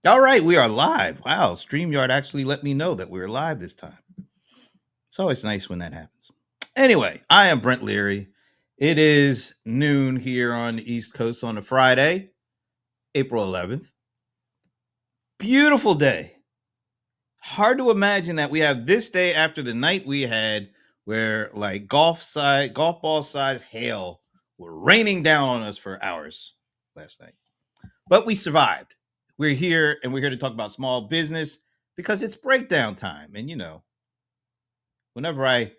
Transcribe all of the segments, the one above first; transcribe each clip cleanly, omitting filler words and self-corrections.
All right, we are live. Wow, StreamYard actually let me know that we were live this time. It's always nice when that happens. Anyway, I am Brent Leary. It is noon here on the East Coast on a Friday, April 11th. Beautiful day. Hard to imagine that we have this day after the night we had where like golf ball size hail were raining down on us for hours last night. But we survived. We're here and we're here to talk about small business because it's breakdown time. And whenever I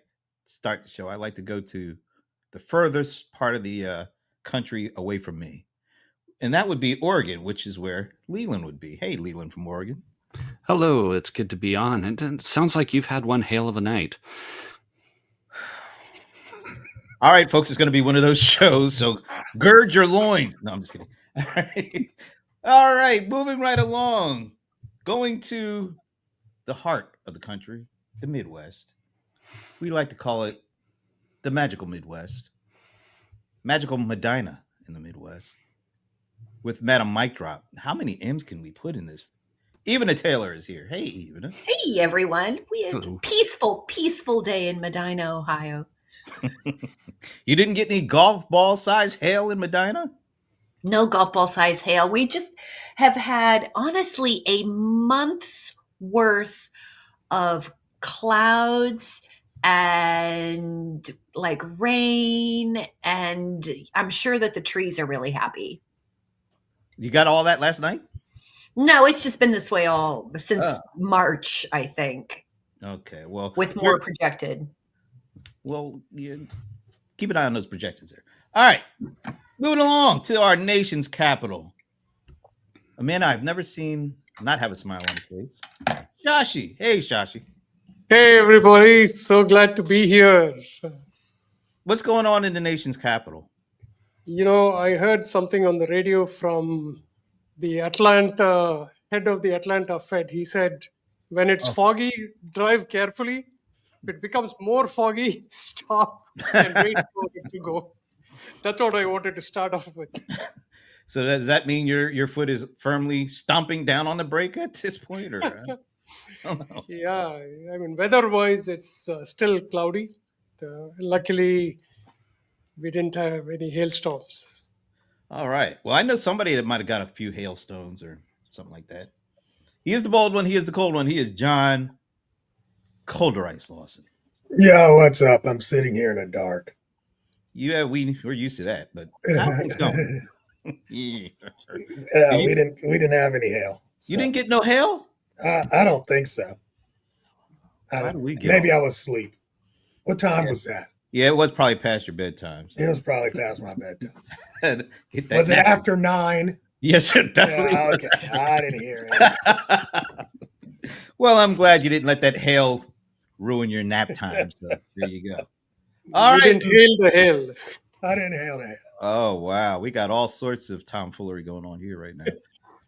start the show, I like to go to the furthest part of the country away from me. And that would be Oregon, which is where Leland would be. Hey, Leland from Oregon. Hello, it's good to be on. It sounds like you've had one hail of a night. All right, folks, it's going to be one of those shows. So gird your loins. No, I'm just kidding. All right. All right, moving right along. Going to the heart of the country, the Midwest. We like to call it the magical Midwest, magical Medina in the Midwest, with Madam Mic Drop. How many M's can we put in this? Even a Taylor is here. Hey, Even. Hey, everyone. We had Hello. a peaceful day in Medina, Ohio. You didn't get any golf ball size hail in Medina? No golf ball size hail. We just have had, honestly, a month's worth of clouds and like rain. And I'm sure that the trees are really happy. You got all that last night? No, it's just been this way all since March, I think. Okay, well, with more projected. Well, yeah, keep an eye on those projections there. All right, moving along to our nation's capital. A man I've never seen not have a smile on his face. Shashi. Hey, Shashi. Hey, everybody. So glad to be here. What's going on in the nation's capital? I heard something on the radio from the Atlanta head of the Atlanta Fed. He said, when it's foggy, drive carefully. If it becomes more foggy, stop and wait for it to go. That's what I wanted to start off with. So does that mean your foot is firmly stomping down on the brake at this point, or? I don't know. Yeah, I mean, weather-wise, it's still cloudy. Luckily, we didn't have any hailstorms. All right. Well, I know somebody that might have got a few hailstones or something like that. He is the bold one. He is the cold one. He is John Colder Ice Lawson. Yo, what's up? I'm sitting here in the dark. Yeah, we're used to that, but how things going? Yeah, we didn't have any hail. So. You didn't get no hail? I don't think so. Maybe I was asleep. What time was that? Yeah, it was probably past your bedtime. So. It was probably past my bedtime. Was it after 9? Yes, it definitely. Yeah, okay, I didn't hear it. Well, I'm glad you didn't let that hail ruin your nap time. So there you go. All right. Didn't hail the hail. I didn't hail that. Oh, wow. We got all sorts of tomfoolery going on here right now.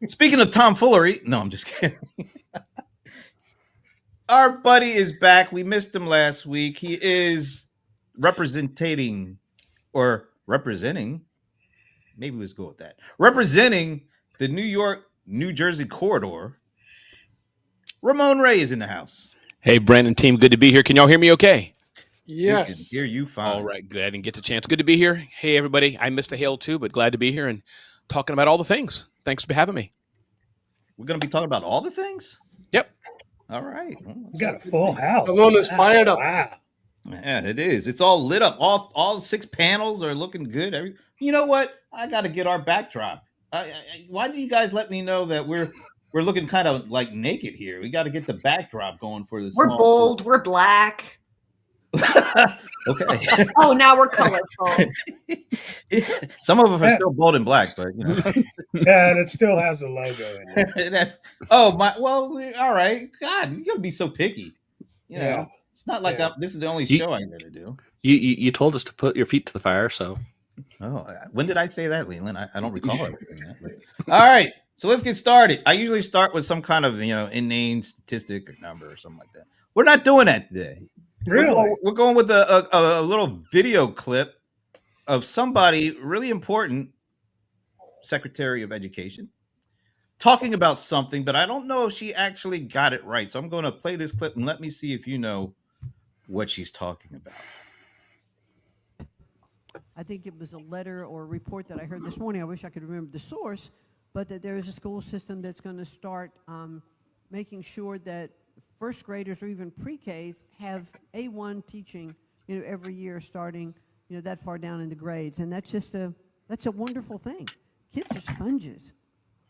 Speaking of tomfoolery, no, I'm just kidding. Our buddy is back. We missed him last week. He is representing, maybe let's go with that. Representing the New York, New Jersey corridor. Ramon Ray is in the house. Hey, Brandon team. Good to be here. Can y'all hear me okay? Yes. We can hear you fine. All right, good. I didn't get the chance. Good to be here. Hey, everybody. I missed the hail too, but glad to be here and talking about all the things. Thanks for having me. We're going to be talking about all the things? Yep. All right. You got a full house. Ramon is fired up. Wow. Yeah, it is. It's all lit up. All 6 panels are looking good. You know what? I got to get our backdrop. Why did you guys let me know that we're looking kind of like naked here? We got to get the backdrop going for this. We're bold. We're black. Okay. Oh, now we're colorful. Some of them are still bold and black, but Yeah, and it still has the logo in it. All right. God, you're gonna be so picky. Yeah. It's not like this is the only show I'm gonna do. You told us to put your feet to the fire, so. Oh, when did I say that, Leland? I don't recall ever saying that. But. All right, so let's get started. I usually start with some kind of inane statistic or number or something like that. We're not doing that today. Really? We're going with a little video clip of somebody really important, Secretary of Education, talking about something, but I don't know if she actually got it right. So I'm going to play this clip and let me see if you know what she's talking about. I think it was a letter or a report that I heard this morning. I wish I could remember the source, but that there is a school system that's going to start making sure that first graders or even pre-Ks have A1 teaching, every year starting, that far down in the grades. And that's a wonderful thing. Kids are sponges.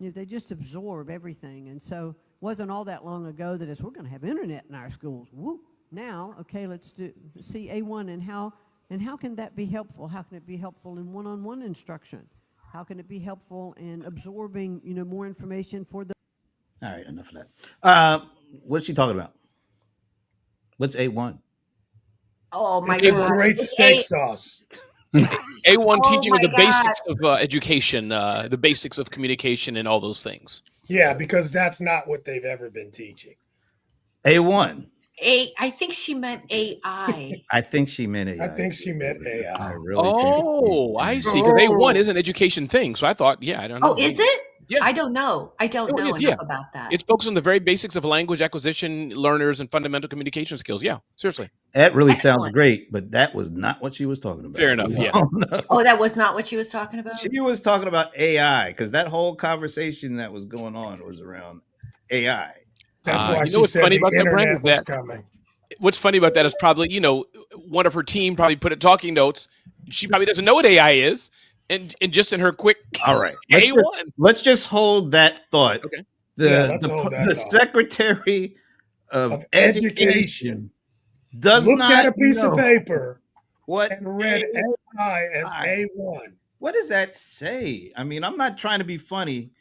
They just absorb everything. And so it wasn't all that long ago that we're going to have internet in our schools. Whoop. Now, okay, let's see A1 and how can that be helpful? How can it be helpful in one-on-one instruction? How can it be helpful in absorbing, more information for the... All right, enough of that. What's she talking about? What's A1? Oh my It's a God. great It's steak sauce. A1 Oh teaching of my the basics of education, the basics of communication, and all those things. Yeah, because that's not what they've ever been teaching. A1. I think she meant AI. I think she meant AI. I think she meant AI. I really Oh, I see. Because A1 is an education thing. So I thought, I don't know. Oh, is it? Yeah. I don't know. I don't know enough about that. It's focused on the very basics of language acquisition, learners, and fundamental communication skills. Yeah, seriously. That really sounds Excellent. great, but that was not what she was talking about. Fair enough, yeah. No. Oh, that was not what she was talking about? She was talking about AI because that whole conversation that was going on was around AI. That's why you know she what's said funny the about that, Brent, internet is was that- coming. What's funny about that is probably, one of her team probably put it talking notes. She probably doesn't know what AI is. And just in her quick All right. A1. Let's just hold that thought. Okay. Let's hold that The thought. Secretary of Education does looked not at a piece know of paper what and read AI as A1. What does that say? I mean, I'm not trying to be funny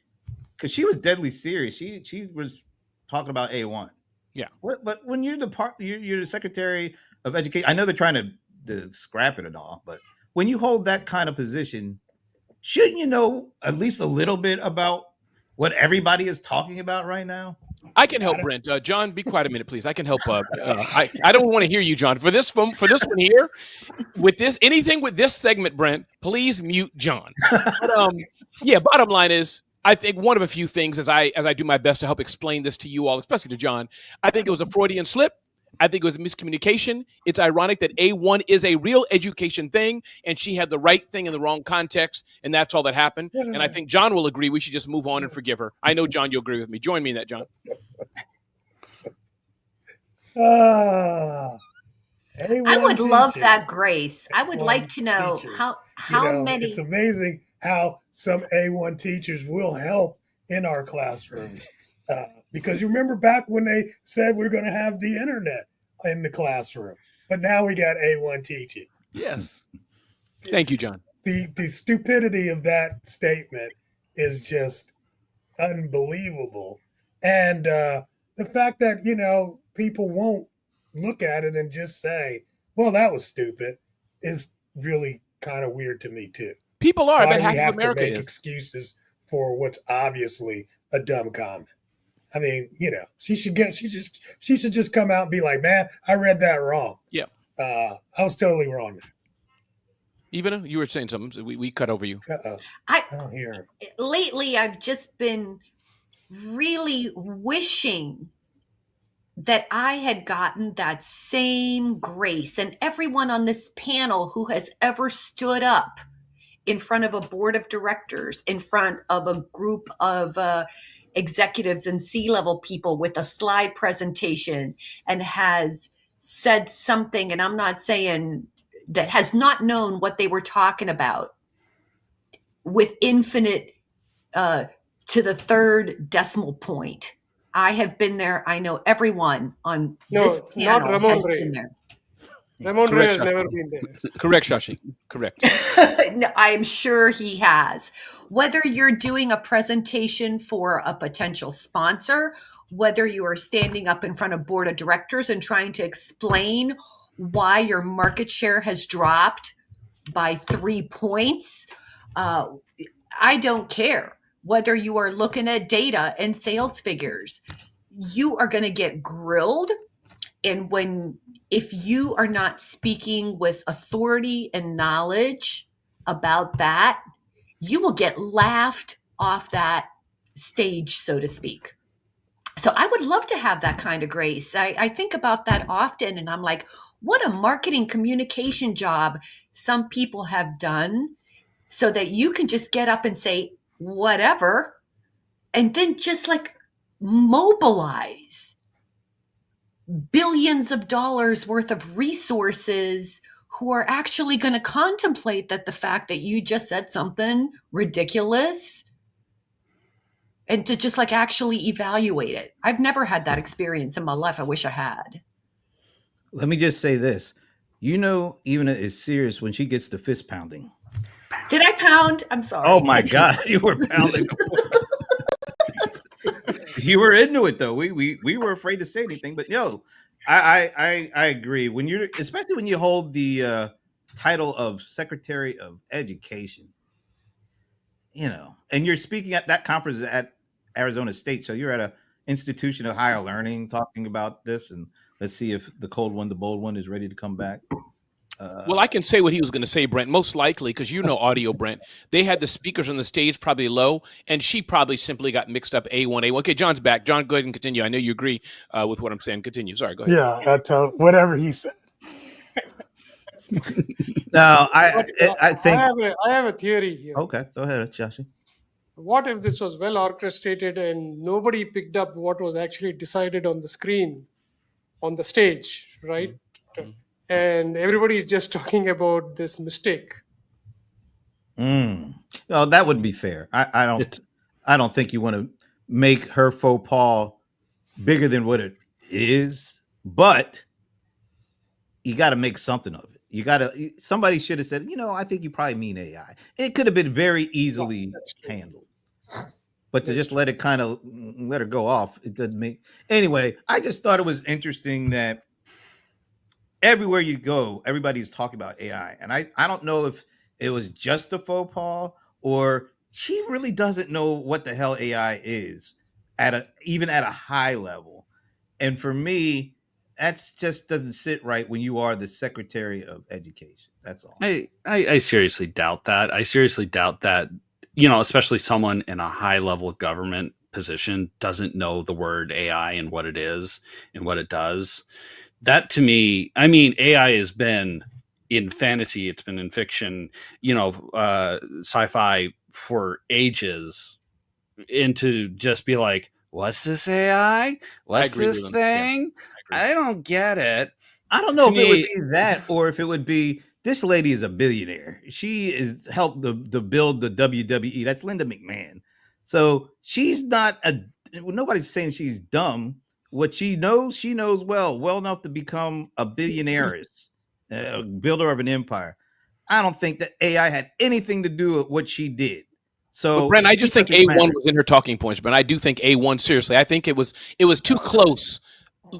because she was deadly serious. She was talking about A1. Yeah. But when you're the Secretary of Education, I know they're trying to scrap it and all, but when you hold that kind of position, shouldn't you know at least a little bit about what everybody is talking about right now? I can help, Brent. John, be quiet a minute, please. I can help. I don't want to hear you, John. For this one here, anything with this segment, Brent, please mute John. But, bottom line is, I think one of a few things as I do my best to help explain this to you all, especially to John, I think it was a Freudian slip. I think it was a miscommunication. It's ironic that A1 is a real education thing, and she had the right thing in the wrong context, and that's all that happened. And I think John will agree we should just move on and forgive her. I know, John, you'll agree with me. Join me in that, John. I would love that grace. I would like to know teachers. how many. It's amazing how some A1 teachers will help in our classrooms. Because you remember back when they said we're going to have the internet in the classroom, but now we got A1 teaching. Yes. Thank you, John. The stupidity of that statement is just unbelievable. And the fact that, people won't look at it and just say, well, that was stupid is really kind of weird to me too. People are. Why I bet do half we of have America to make is. excuses for what's obviously a dumb comment? I mean, she should just come out and be like, man, I read that wrong. Yeah. I was totally wrong there. Even you were saying something, so we cut over you. I don't hear her. Lately, I've just been really wishing that I had gotten that same grace, and everyone on this panel who has ever stood up in front of a board of directors, in front of a group of executives and C-level people with a slide presentation and has said something, and I'm not saying that has not known what they were talking about with infinite to the third decimal point. I have been there. I know everyone on this panel has been there. Ramon Ray has never been there. Correct, Shashi. Correct. No, I'm sure he has. Whether you're doing a presentation for a potential sponsor, whether you are standing up in front of board of directors and trying to explain why your market share has dropped by 3 points, I don't care. Whether you are looking at data and sales figures, you are going to get grilled. And if you are not speaking with authority and knowledge about that, you will get laughed off that stage, so to speak. So I would love to have that kind of grace. I think about that often, and I'm like, what a marketing communication job some people have done so that you can just get up and say whatever and then just like mobilize billions of dollars worth of resources who are actually going to contemplate that the fact that you just said something ridiculous and to just like actually evaluate it. I've never had that experience in my life. I wish I had. Let me just say this. Even is serious when she gets the fist pounding. Did I pound? I'm sorry. Oh my God, you were pounding. You were into it though. We were afraid to say anything, but I agree. Especially when you hold the title of Secretary of Education, and you're speaking at that conference at Arizona State, so you're at a institution of higher learning talking about this, and let's see if the bold one is ready to come back. Well, I can say what he was going to say, Brent. Most likely, because audio, Brent. They had the speakers on the stage probably low, and she probably simply got mixed up A1. Okay, John's back. John, go ahead and continue. I know you agree with what I'm saying. Continue. Sorry, go ahead. Yeah, I tell whatever he said. No, I think I have a theory here. Okay, go ahead, Shashi. What if this was well orchestrated and nobody picked up what was actually decided on the screen, on the stage, right? Mm-hmm. And everybody is just talking about this mistake. No, that wouldn't be fair. I don't think you want to make her faux pas bigger than what it is, but you got to make something of it. Somebody should have said, I think you probably mean AI. It could have been very easily handled. But to just let her go off, it doesn't make. Anyway, I just thought it was interesting that everywhere you go, everybody's talking about AI. And I don't know if it was just a faux pas or she really doesn't know what the hell AI is even at a high level. And for me, that's just doesn't sit right when you are the Secretary of Education. That's all. I seriously doubt that. I seriously doubt that, especially someone in a high level government position doesn't know the word AI and what it is and what it does. That to me, AI has been in fantasy, it's been in fiction, sci-fi for ages. And to just be like, what's this AI? What's this thing? Yeah, I don't get it. I don't know if it would be that or if it would be this lady is a billionaire. She is helped to build the WWE. That's Linda McMahon. So she's not nobody's saying she's dumb. What she knows well enough to become a billionaireess, a builder of an empire. I don't think that AI had anything to do with what she did. So, Brent, I just think A1 was in her talking points, but I do think A1 seriously. I think it was too close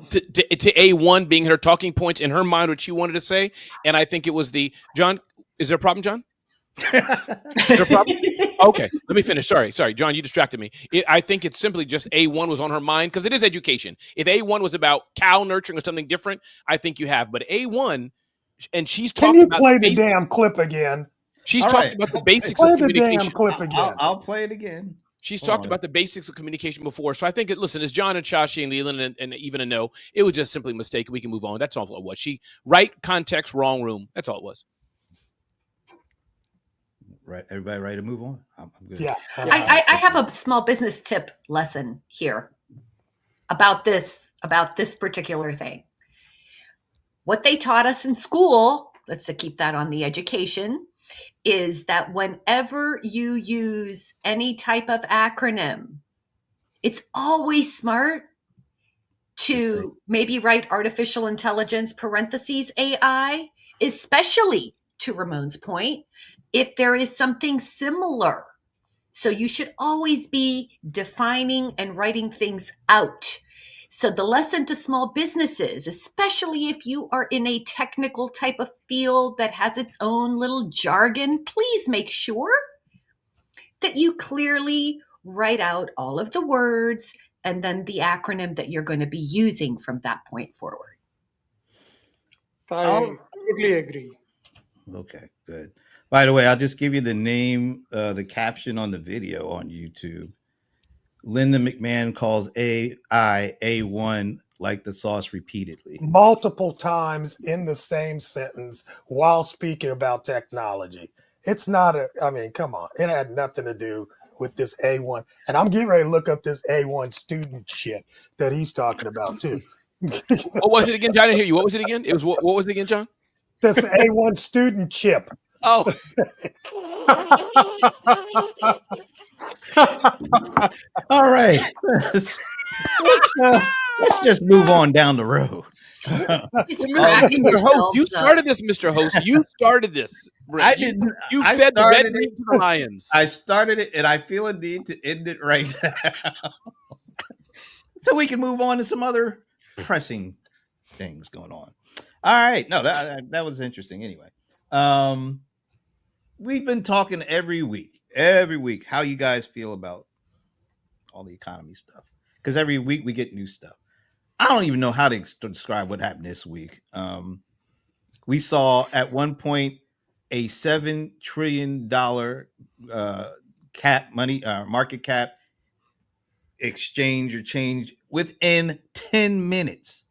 to A1 being her talking points in her mind, what she wanted to say, and I think it was John. Is there a problem, John? Is there a problem? Okay, let me finish. Sorry, John, you distracted me. I think it's simply just A1 was on her mind because it is education. If A1 was about cow nurturing or something different, I think you have. But A1, and she's talking about. Can you play the damn clip again? She's talking about the basics of communication. Play the damn clip again. I'll play it again. She's talked about the basics of communication before. So I think, listen, as John and Shashi and Leland and even a no, it was just simply a mistake. We can move on. That's all it was. Right context, wrong room. That's all it was. Right. Everybody ready to move on? I'm good. Yeah. I have a small business tip lesson here about this particular thing. What they taught us in school, let's keep that on the education, is that whenever you use any type of acronym, it's always smart to maybe write artificial intelligence parentheses AI, especially to Ramon's point, if there is something similar. So you should always be defining and writing things out. So the lesson to small businesses, especially if you are in a technical type of field that has its own little jargon, please make sure that you clearly write out all of the words and then the acronym that you're going to be using from that point forward. I totally agree. Okay, good. By the way, I'll just give you the name, the caption on the video on YouTube. Linda McMahon calls AI A1 like the sauce repeatedly. Multiple times in the same sentence while speaking about technology. It's not I mean, come on. It had nothing to do with this A1. And I'm getting ready to look up this A1 student shit that he's talking about too. What was it again, John? I didn't hear you. What was it again? It was what was it again, John? This A1 student chip. Oh, All right. Let's just move on down the road. It's Mr. cracking Host, yourselves you up. started this, Mr. Host. You started this. Brent. I didn't. You I fed the red started meat it. to the lions. I started it, and I feel a need to end it right now, so we can move on to some other pressing things going on. All right. No, that was interesting. Anyway, we've been talking every week, how you guys feel about all the economy stuff, because every week we get new stuff. I don't even know how to describe what happened this week. We saw at one point a $7 trillion market cap exchange or change within 10 minutes.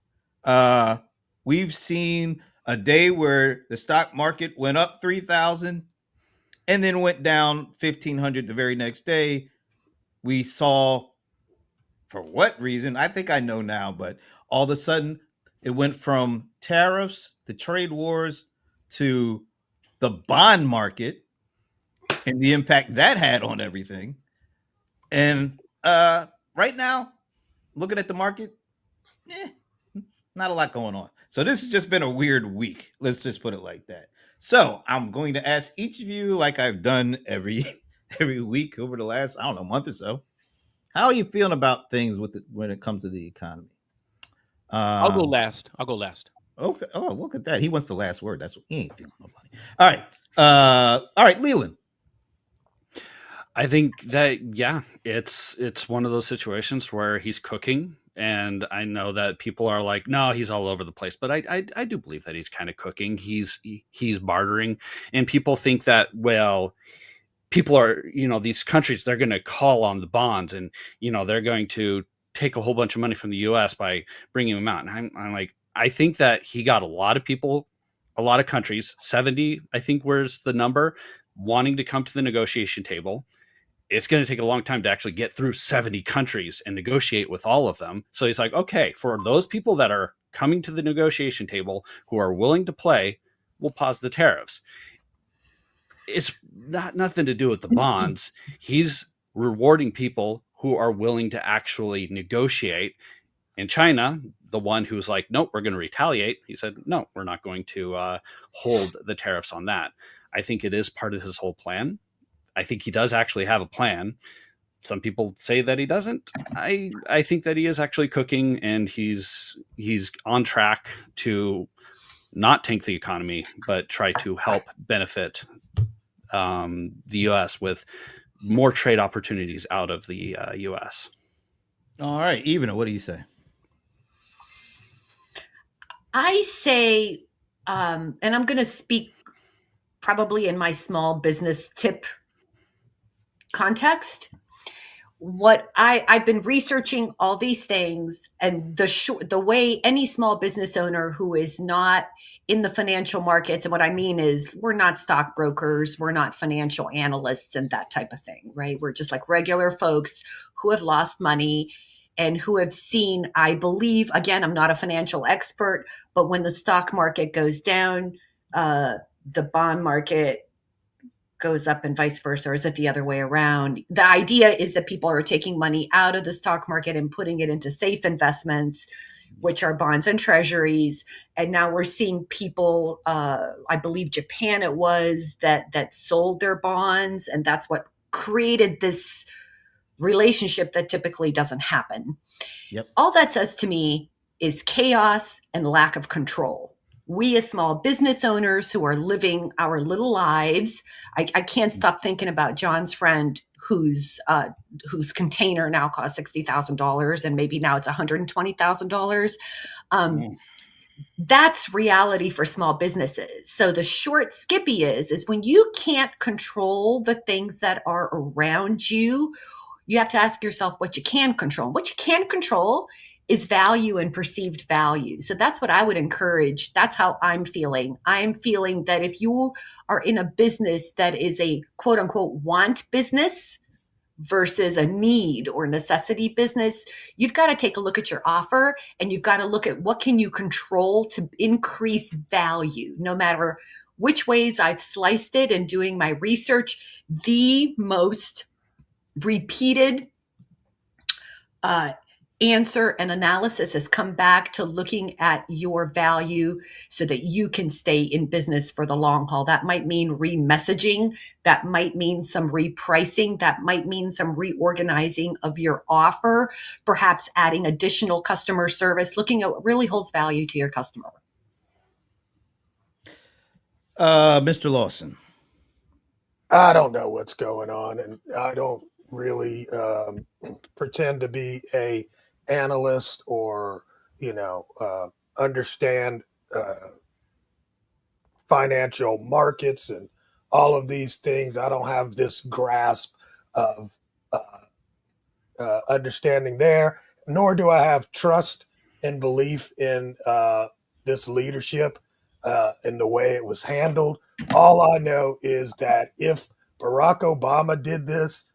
We've seen a day where the stock market went up 3,000 and then went down 1,500 the very next day. We saw, for what reason, I think I know now, but all of a sudden it went from tariffs, the trade wars, to the bond market and the impact that had on everything. And right now, looking at the market, not a lot going on. So this has just been a weird week. Let's just put it like that. So I'm going to ask each of you, like I've done every week over the last, I don't know, month or so. How are you feeling about things when it comes to the economy? I'll go last. Okay. Oh, look at that. He wants the last word. That's what he ain't feeling nobody. All right. All right, Leland. I think that it's one of those situations where he's cooking, and I know that people are like, no, he's all over the place, but I do believe that he's kind of cooking. He's bartering, and people think that, well, people are, these countries, they're going to call on the bonds, and they're going to take a whole bunch of money from the US by bringing them out. And I'm like, I think that he got a lot of people, a lot of countries, 70, I think, where's the number, wanting to come to the negotiation table. It's going to take a long time to actually get through 70 countries and negotiate with all of them. So he's like, okay, for those people that are coming to the negotiation table who are willing to play, we'll pause the tariffs. It's nothing to do with the bonds. He's rewarding people who are willing to actually negotiate. In China, the one who's like, nope, we're going to retaliate, he said, no, we're not going to hold the tariffs on that. I think it is part of his whole plan. I think he does actually have a plan. Some people say that he doesn't. I think that he is actually cooking, and he's on track to not tank the economy, but try to help benefit the U.S. with more trade opportunities out of the U.S. All right, Ivana, what do you say? I say, and I'm going to speak probably in my small business tip context. What I've been researching all these things, and the way any small business owner who is not in the financial markets, and what I mean is we're not stockbrokers, we're not financial analysts and that type of thing, right? We're just like regular folks who have lost money and who have seen, I believe, again, I'm not a financial expert, but when the stock market goes down, the bond market goes up and vice versa, or is it the other way around? The idea is that people are taking money out of the stock market and putting it into safe investments, which are bonds and treasuries. And now we're seeing people, I believe Japan it was, that sold their bonds, and that's what created this relationship that typically doesn't happen. Yep. All that says to me is chaos and lack of control. We as small business owners who are living our little lives, I can't stop thinking about John's friend whose container now costs $60,000 and maybe now it's $120,000. That's reality for small businesses. So the short skippy is when you can't control the things that are around you, You have to ask yourself what you can control. What you can control is value and perceived value. So that's what I would encourage. That's how I'm feeling. I'm feeling that if you are in a business that is a quote unquote want business versus a need or necessity business, you've got to take a look at your offer, and you've got to look at what can you control to increase value. No matter which ways I've sliced it and doing my research, the most repeated answer and analysis has come back to looking at your value so that you can stay in business for the long haul. That might mean remessaging, that might mean some repricing, that might mean some reorganizing of your offer, perhaps adding additional customer service, looking at what really holds value to your customer. Mr. Lawson. I don't know what's going on, and I don't really pretend to be a analyst or understand financial markets and all of these things. I don't have this grasp of understanding there, nor do I have trust and belief in this leadership and the way it was handled. All I know is that if Barack Obama did this,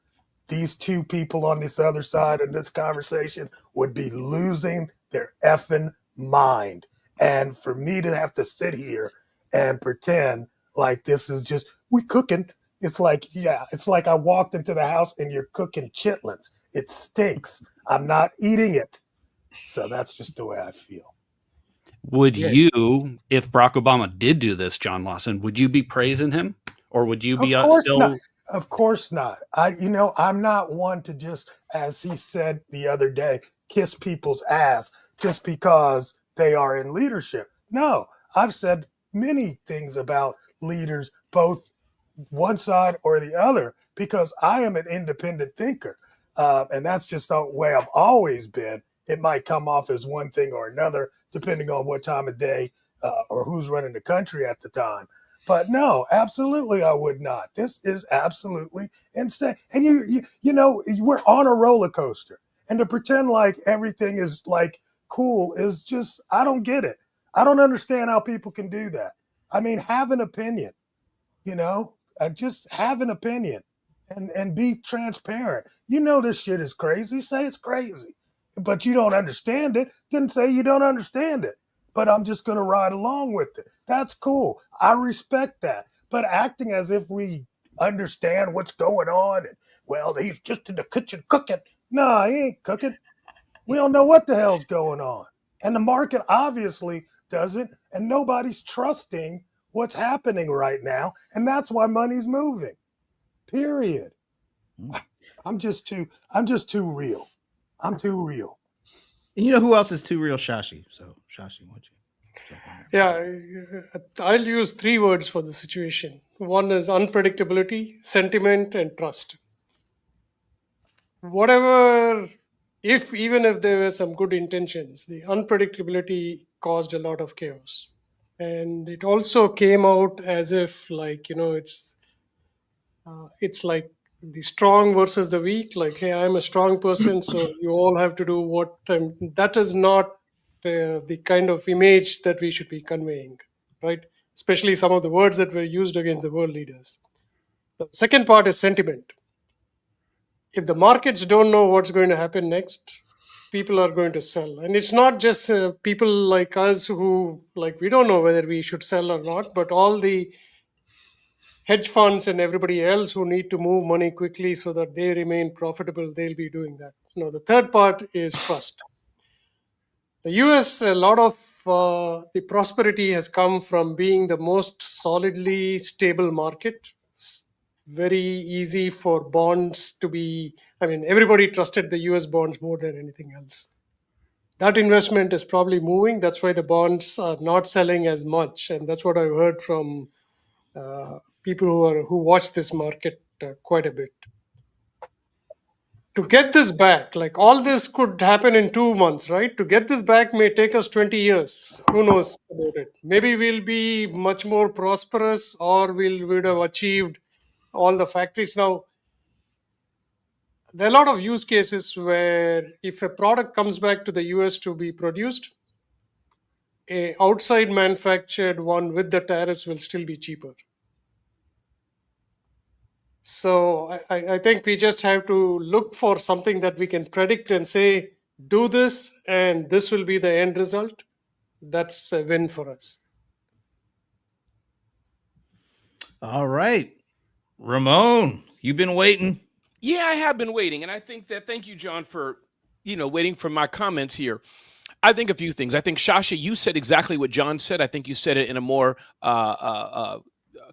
these two people on this other side of this conversation would be losing their effing mind. And for me to have to sit here and pretend like this is just, we cooking. It's like, yeah, it's like I walked into the house and you're cooking chitlins. It stinks. I'm not eating it. So that's just the way I feel. Would you, if Barack Obama did do this, John Lawson, would you be praising him, or would you be Of course still? not. Of course not. I'm not one to just, as he said the other day, kiss people's ass just because they are in leadership. No, I've said many things about leaders, both one side or the other, because I am an independent thinker. And that's just the way I've always been. It might come off as one thing or another, depending on what time of day or who's running the country at the time. But no, absolutely, I would not. This is absolutely insane. And we're on a roller coaster, and to pretend like everything is like cool is just, I don't get it. I don't understand how people can do that. I mean, have an opinion, just have an opinion and be transparent. This shit is crazy. Say it's crazy, but you don't understand it. Then say you don't understand it, but I'm just going to ride along with it. That's cool. I respect that. But acting as if we understand what's going on and, well, he's just in the kitchen cooking. No, he ain't cooking. We don't know what the hell's going on. And the market obviously doesn't, and nobody's trusting what's happening right now. And that's why money's moving. Period. I'm just too real. I'm too real. And you know who else is too real? Shashi. So, Shashi, why don't you? Yeah, I'll use 3 words for the situation. One is unpredictability, sentiment, and trust. Whatever, even if there were some good intentions, the unpredictability caused a lot of chaos. And it also came out as if, it's like the strong versus the weak. Like, hey, I'm a strong person, so you all have to do what that is not the kind of image that we should be conveying, right? Especially some of the words that were used against the world leaders. The second part is sentiment. If the markets don't know what's going to happen next, people are going to sell. And it's not just people like us who, like, we don't know whether we should sell or not, but all the hedge funds and everybody else who need to move money quickly so that they remain profitable, they'll be doing that. The third part is trust. The US, a lot of the prosperity has come from being the most solidly stable market. It's very easy for bonds to be, everybody trusted the US bonds more than anything else. That investment is probably moving. That's why the bonds are not selling as much. And that's what I've heard from people who watch this market quite a bit. To get this back, like, all this could happen in 2 months, right? To get this back may take us 20 years. Who knows about it? Maybe we'll be much more prosperous, or would have achieved all the factories. Now, there are a lot of use cases where if a product comes back to the US to be produced, a outside manufactured one with the tariffs will still be cheaper. So I think we just have to look for something that we can predict and say, do this, and this will be the end result. That's a win for us. All right. Ramon, you've been waiting. Yeah, I have been waiting. And I think that, thank you, John, for, waiting for my comments here. I think a few things. I think, Shasha, you said exactly what John said. I think you said it in a more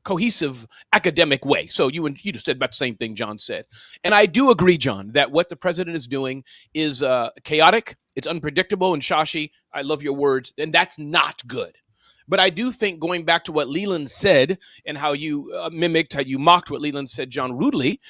cohesive academic way. So you just said about the same thing John said. And I do agree, John, that what the president is doing is chaotic. It's unpredictable. And Shashi, I love your words. And that's not good. But I do think, going back to what Leland said and how you mimicked, how you mocked what Leland said, John, rudely,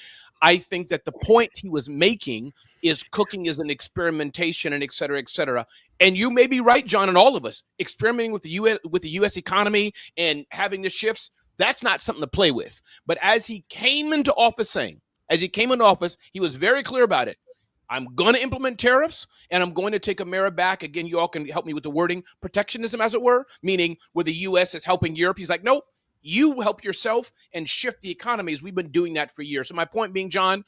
I think that the point he was making is cooking is an experimentation and et cetera, et cetera. And you may be right, John, and all of us experimenting with the U.S. economy and having the shifts. That's not something to play with. But as he came into office, he was very clear about it. I'm going to implement tariffs, and I'm going to take America back. Again, you all can help me with the wording. Protectionism, as it were, meaning where the U.S. is helping Europe. He's like, nope, you help yourself and shift the economies. We've been doing that for years. So my point being, John,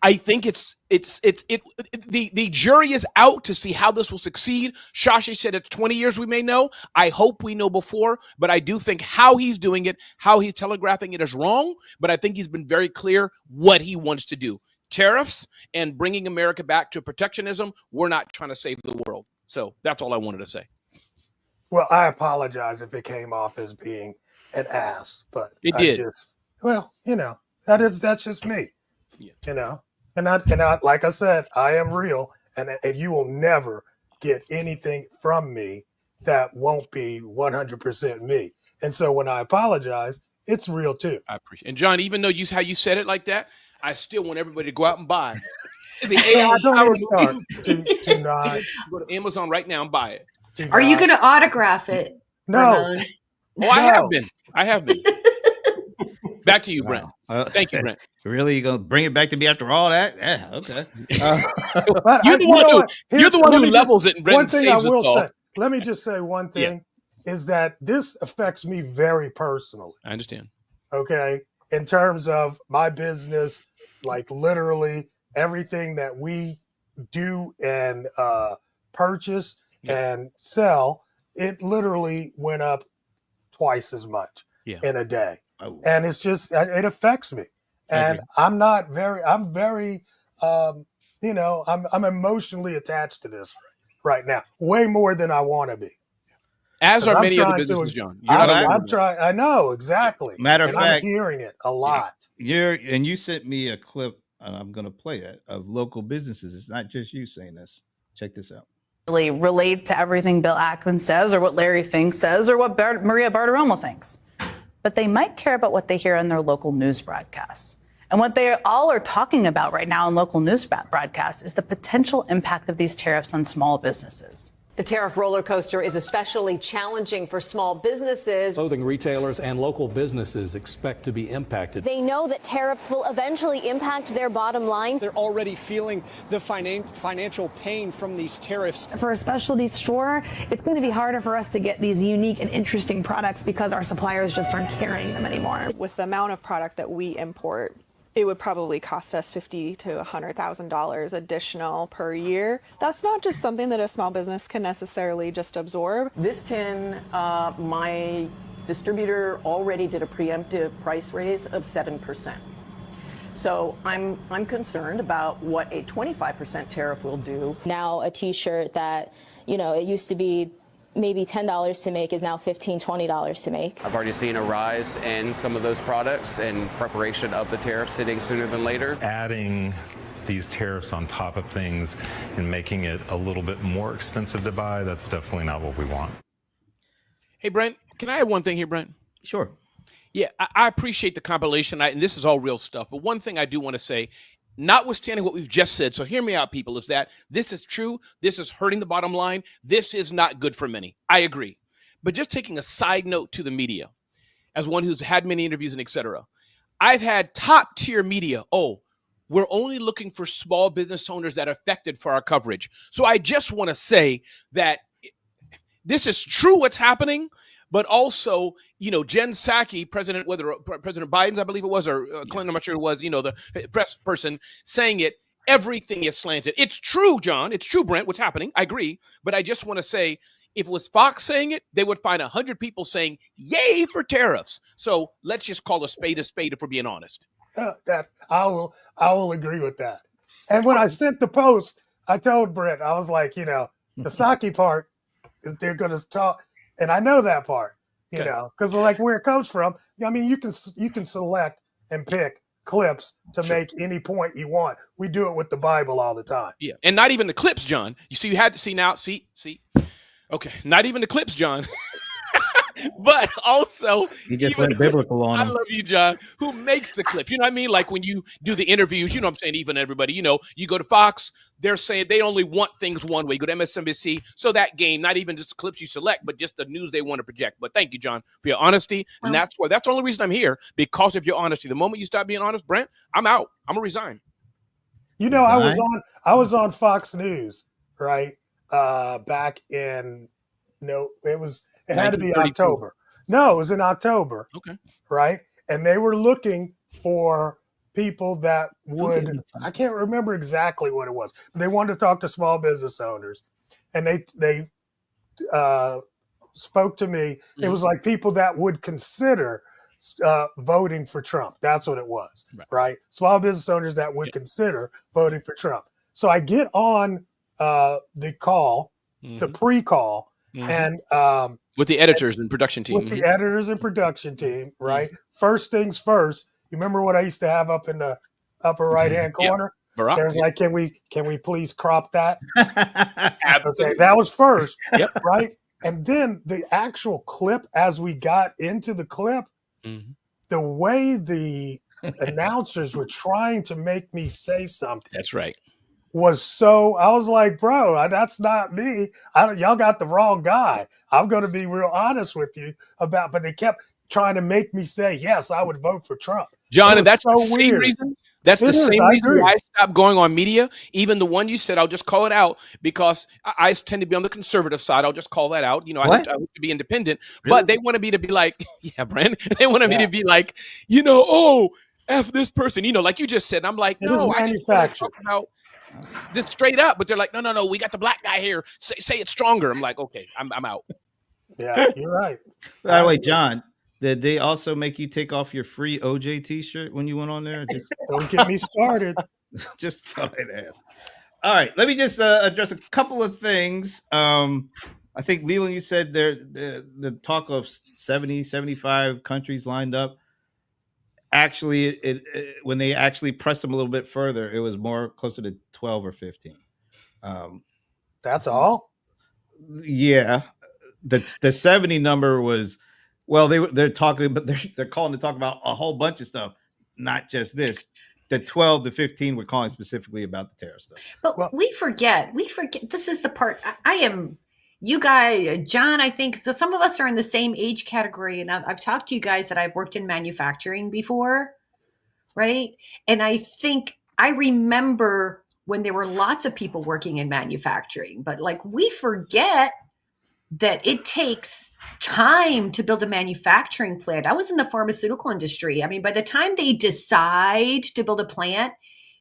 I think the jury is out to see how this will succeed. Shashi said it's 20 years we may know. I hope we know before, but I do think how he's doing it, how he's telegraphing it is wrong, but I think he's been very clear what he wants to do. Tariffs and bringing America back to protectionism. We're not trying to save the world. So that's all I wanted to say. Well, I apologize if it came off as being an ass, but it did. That's just me. Yeah. And I, like I said, I am real, and you will never get anything from me that won't be 100% me. And so when I apologize, it's real too. I appreciate it. And John, even though how you said it like that, I still want everybody to go out and buy the AI to not go to Amazon right now and buy it. Are you going to autograph it? No. Oh, I have been. Back to you, Brent. Thank you, Brent. Really, you gonna bring it back to me after all that? Yeah, okay. You're the one who levels it, and Brent saves us all. Let me just say one thing: is that this affects me very personally. I understand. Okay, in terms of my business, like literally everything that we do and purchase and sell, it literally went up twice as much in a day. Oh. And it's just, it affects me. And I'm very, I'm emotionally attached to this right now, way more than I want to be. As are many other businesses, John. I'm trying. I know exactly. Matter of fact, I'm hearing it a lot. You sent me a clip, and I'm going to play it, of local businesses. It's not just you saying this. Check this out. Relate to everything Bill Ackman says, or what Larry Fink says, or what Maria Bartiromo thinks. But they might care about what they hear in their local news broadcasts. And what they all are talking about right now in local news broadcasts is the potential impact of these tariffs on small businesses. The tariff roller coaster is especially challenging for small businesses. Clothing retailers and local businesses expect to be impacted. They know that tariffs will eventually impact their bottom line. They're already feeling the financial pain from these tariffs. For a specialty store, it's going to be harder for us to get these unique and interesting products because our suppliers just aren't carrying them anymore. With the amount of product that we import, it would probably cost us $50,000 to $100,000 additional per year. That's not just something that a small business can necessarily just absorb. This tin, my distributor already did a preemptive price raise of 7%. So I'm concerned about what a 25% tariff will do. Now a t-shirt that, it used to be maybe $10 to make is now $15, $20 to make. I've already seen a rise in some of those products in preparation of the tariffs hitting sooner than later. Adding these tariffs on top of things and making it a little bit more expensive to buy, that's definitely not what we want. Hey, Brent, can I add one thing here, Brent? Sure. Yeah, I appreciate the compilation, and this is all real stuff. But one thing I do want to say, notwithstanding what we've just said, so hear me out, people, is that this is true. This is hurting the bottom line. This is not good for many. I agree. But just taking a side note to the media, as one who's had many interviews and et cetera, I've had top tier media. Oh, we're only looking for small business owners that are affected for our coverage. So I just want to say that this is true what's happening, but also, Jen Psaki, President Biden's, I believe it was, or Clinton, I'm not sure it was, the press person saying it, everything is slanted. It's true, John. It's true, Brent, what's happening. I agree. But I just want to say, if it was Fox saying it, they would find 100 people saying, yay for tariffs. So let's just call a spade if we're being honest. That I will agree with that. And when I sent the post, I told Brent, I was like, the Psaki part is they're going to talk, and I know that part, because like where it comes from. I mean, you can select and pick clips to make any point you want. We do it with the Bible all the time. Yeah, and not even the clips, John. You see, you had to see now. See. Okay, not even the clips, John. But also, he just went biblical on him. I love you, John. Who makes the clips? You know what I mean? Like when you do the interviews, you know what I'm saying? Even everybody, you go to Fox, they're saying they only want things one way. You go to MSNBC. So that game, not even just clips you select, but just the news they want to project. But thank you, John, for your honesty. And that's the only reason I'm here, because of your honesty. The moment you stop being honest, Brent, I'm out. I'm going to resign. I was on Fox News, right? Back in, it had to be October. No, it was in October. Okay. Right? And they were looking for people that would, I can't remember exactly what it was, but they wanted to talk to small business owners. And they spoke to me. Mm-hmm. It was like people that would consider voting for Trump. That's what it was, right? Small business owners that would consider voting for Trump. So I get on the call, the pre-call, and with the editors and production team. With the editors and production team, right? First things first. You remember what I used to have up in the upper right-hand corner? Barack. There's like, can we please crop that? Okay, that was first, right? And then the actual clip, as we got into the clip, the way the announcers were trying to make me say something. That's right. Was so, I was like, bro, that's not me. Y'all got the wrong guy. I'm going to be real honest with you but they kept trying to make me say, yes, I would vote for Trump. John, and that's the same reason. That's the same reason why I stopped going on media. Even the one you said, I'll just call it out, because I tend to be on the conservative side. I'll just call that out. I hope to be independent, but they wanted me to be like, yeah, Brent, they wanted me to be like, F this person, like you just said. I'm like, no, I just talk about just straight up, but they're like, no, we got the black guy here. Say it stronger. I'm like, okay, I'm out. Yeah, you're right. By the way, John, did they also make you take off your free OJ T-shirt when you went on there? Don't get me started. Just thought I'd ask. All right, let me just address a couple of things. I think, Leland, you said the talk of 70, 75 countries lined up. Actually, it when they actually pressed them a little bit further, it was more closer to 12 or 15. That's all? Yeah. The 70 number was, well, they're talking, but they're calling to talk about a whole bunch of stuff, not just this. The 12 to 15 we're calling specifically about the tariff stuff. But we forget. This is the part I am. You guys, John, I think, so some of us are in the same age category. And I've talked to you guys that I've worked in manufacturing before, right? And I think I remember when there were lots of people working in manufacturing, but like we forget that it takes time to build a manufacturing plant. I was in the pharmaceutical industry. I mean, by the time they decide to build a plant,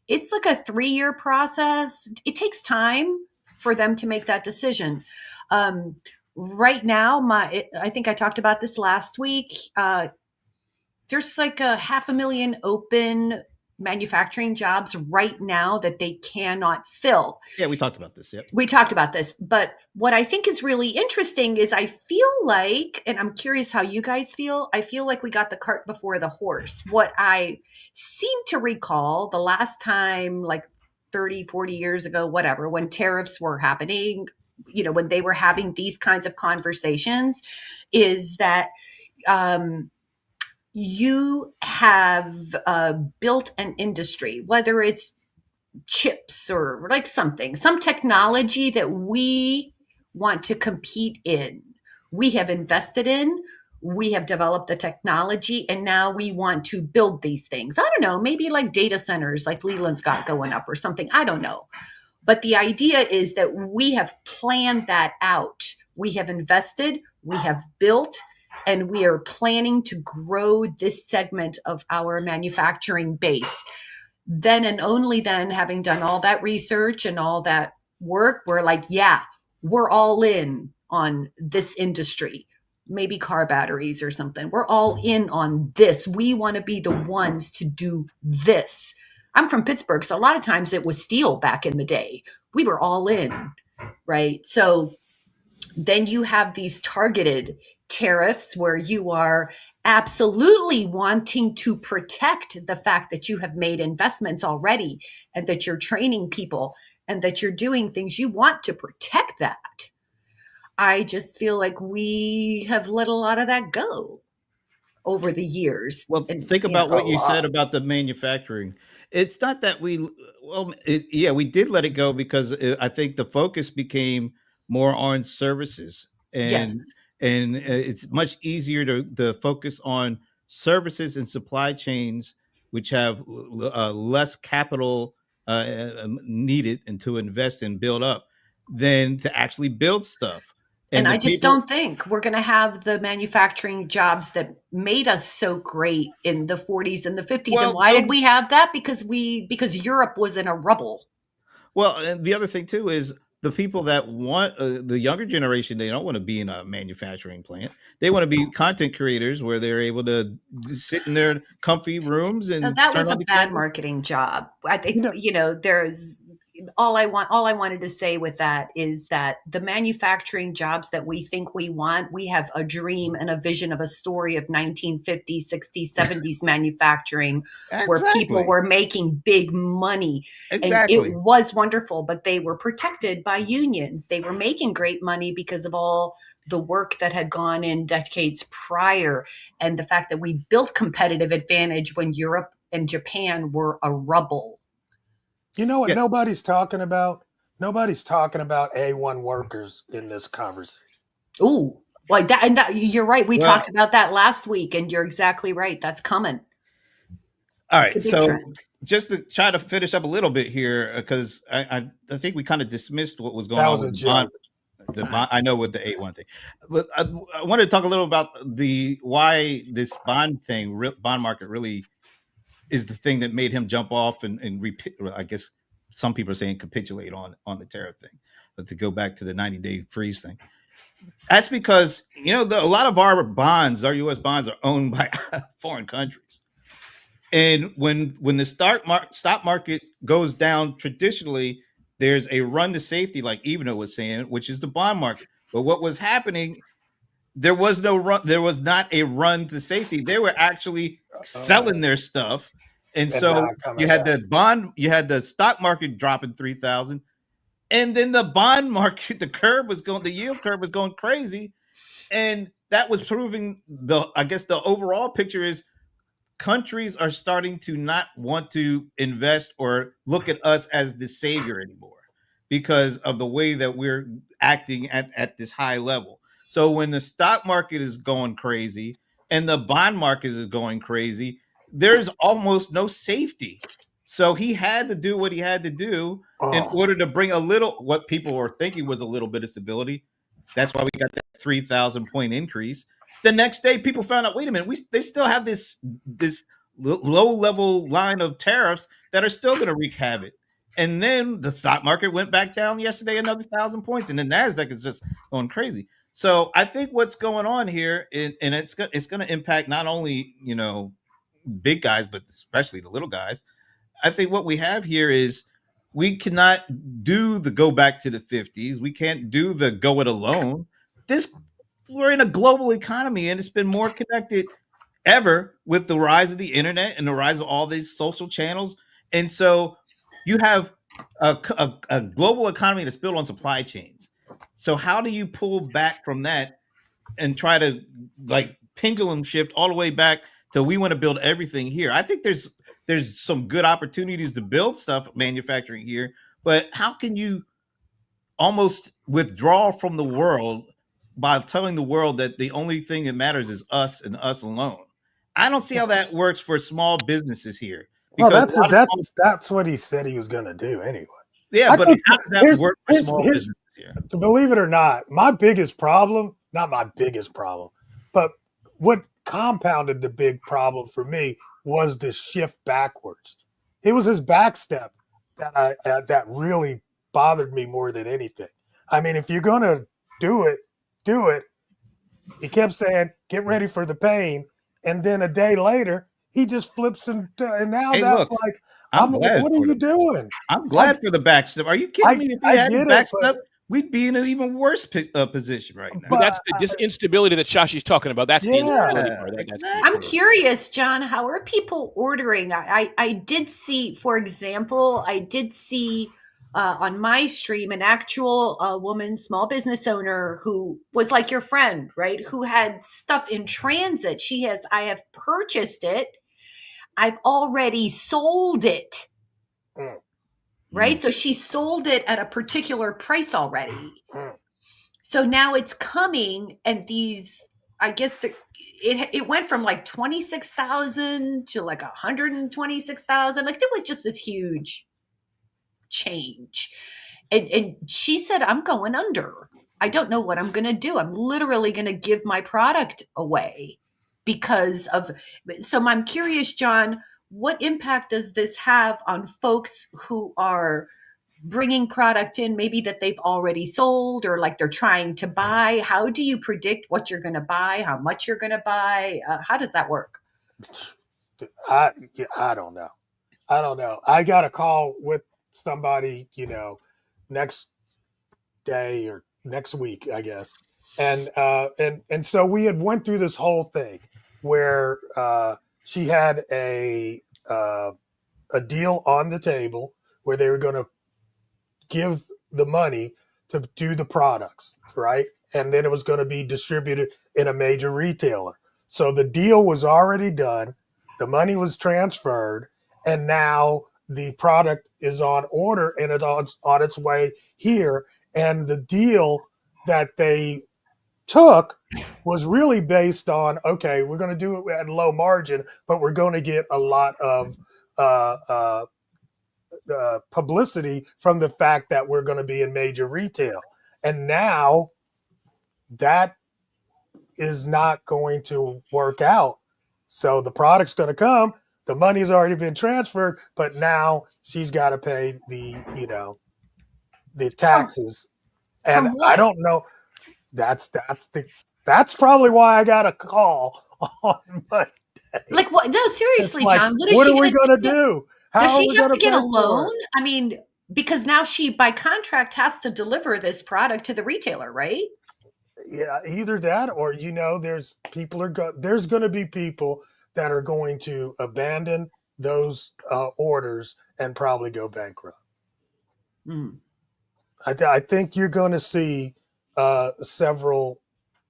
it's like a 3-year process. It takes time for them to make that decision. Right now, I think I talked about this last week. There's like 500,000 open manufacturing jobs right now that they cannot fill. Yeah, we talked about this. Yep. We talked about this. But what I think is really interesting is I feel like, and I'm curious how you guys feel, I feel like we got the cart before the horse. What I seem to recall the last time, like 30, 40 years ago, whatever, when tariffs were happening, when they were having these kinds of conversations, is that you have built an industry, whether it's chips or like some technology that we want to compete in. We have invested in, We have developed the technology, and now we want to build these things. I don't know, maybe like data centers like Leland's got going up or something. I don't know. But the idea is that we have planned that out. We have invested, we have built, and we are planning to grow this segment of our manufacturing base. Then and only then, having done all that research and all that work, we're like, yeah, we're all in on this industry. Maybe car batteries or something. We're all in on this. We want to be the ones to do this. I'm from Pittsburgh, so a lot of times it was steel back in the day. We were all in, right? So then you have these targeted tariffs where you are absolutely wanting to protect the fact that you have made investments already and that you're training people and that you're doing things. You want to protect that. I just feel like we have let a lot of that go over the years. Well, And think you know, about what you said about the manufacturing. It's not that yeah, we did let it go because I think the focus became more on services, yes. and it's much easier to focus on services and supply chains, which have less capital needed and to invest and build up than to actually build stuff. And And the I just people, don't think we're going to have the manufacturing jobs that made us so great in the 40s and the 50s. And well, why did we have that? Because Europe was in a rubble. well, and the other thing too is the people that want the younger generation. They don't want to be in a manufacturing plant. They want to be content creators where they're able to sit in their comfy rooms Now, and that turn was a on the bad camera. marketing job. I think, there's all I wanted to say with that is that the manufacturing jobs that we think we want, we have a dream and a vision of a story of 1950s, 60s, 70s manufacturing where people Exactly. were making big money. And it Exactly. was wonderful, but they were protected by unions. They were making great money because of all the work that had gone in decades prior, and the fact that we built competitive advantage when Europe and Japan were a rubble. You know what Yeah. nobody's talking about? Nobody's talking about A1 workers in this conversation. Ooh, like that. And that, you're right. We Well, talked about that last week, and you're exactly right. That's coming. all It's a right. big So trend. just to try to finish up a little bit here, because I think we kind of dismissed what was going That on was with a the bond. joke. The bond, I know with the A1 thing, but I wanted to talk a little about the why this bond thing, bond market, really is the thing that made him jump off I guess some people are saying capitulate on the tariff thing, but to go back to the 90-day freeze thing. That's because a lot of our bonds, our U.S. bonds, are owned by foreign countries. And when the stock market goes down, traditionally there's a run to safety, like Evano was saying, which is the bond market. But what was happening, there was no run. There was not a run to safety. They were actually selling their stuff, and And so not coming back. you had the stock market dropping 3,000, and then the bond market, the yield curve was going crazy, and that was proving I guess the overall picture is countries are starting to not want to invest or look at us as the savior anymore because of the way that we're acting at this high level. So when the stock market is going crazy and the bond market is going crazy, there's almost no safety. So he had to do what he had to do in Oh, order to bring a little, what people were thinking was a little bit of stability. That's why we got that 3,000 point increase. The next day, people found out, wait a minute, they still have this low level line of tariffs that are still going to wreak havoc. And then the stock market went back down yesterday another 1,000 points, and the Nasdaq is just going crazy. So I think what's going on here, and it's going to impact not only big guys, but especially the little guys. I think what we have here is we cannot do the go back to the 50s. We can't do the go it alone. This We're in a global economy, and it's been more connected ever with the rise of the internet and the rise of all these social channels. And so you have a global economy that's built on supply chains. So how do you pull back from that and try to like pendulum shift all the way back to we want to build everything here? I think there's some good opportunities to build stuff manufacturing here, but how can you almost withdraw from the world by telling the world that the only thing that matters is us and us alone. I don't see how that works for small businesses here. Well, Because a lot of small, that's what he said he was going to do anyway. yeah, I but think how does that work for small here's businesses here? believe it or not, my biggest problem, not my biggest problem, but what compounded the big problem for me was the shift backwards. It was his backstep that really bothered me more than anything. I mean, if you're going to do it, do it. He kept saying, "Get ready for the pain," and then a day later, he just flips and now Hey, that's look, like, I'm I'm like, glad what are for you the doing? I'm glad for the backstep. Are you kidding me? If we I hadn't get it, backstep, we'd be in an even worse position right now. But that's the instability that Shashi's talking about. That's the instability Yeah, part. I'm curious, John, how are people ordering? I did see, for example, on my stream an actual woman, small business owner who was like your friend, right? Who had stuff in transit. I have purchased it. I've already sold it. Right? So she sold it at a particular price already. So now it's coming, and I guess it went from like 26,000 to like 126,000. Like there was just this huge change. And she said, I'm going under. I don't know what I'm going to do. I'm literally going to give my product away because of. So I'm curious, John, what impact does this have on folks who are bringing product in maybe that they've already sold or like they're trying to buy? How do you predict what you're going to buy, how much you're going to buy? How does that work? I don't know. I got a call with somebody, next day or next week, I guess. And so we had went through this whole thing where she had a deal on the table where they were going to give the money to do the products, right? And then it was going to be distributed in a major retailer. So the deal was already done. The money was transferred. And now the product is on order and it's on its way here. And the deal that they took was really based on, okay, we're going to do it at low margin, but we're going to get a lot of publicity from the fact that we're going to be in major retail. And now that is not going to work out. So the product's going to come, the money's already been transferred, but now she's got to pay the taxes. And I don't know. That's probably why I got a call on Monday. Like what? No, seriously, like, John. what are we going to do? Does she have gonna to get a pay for loan? it? I mean, because now she, by contract, has to deliver this product to the retailer, right? Yeah, either that or there's going to be people that are going to abandon those orders and probably go bankrupt. I think you're going to see several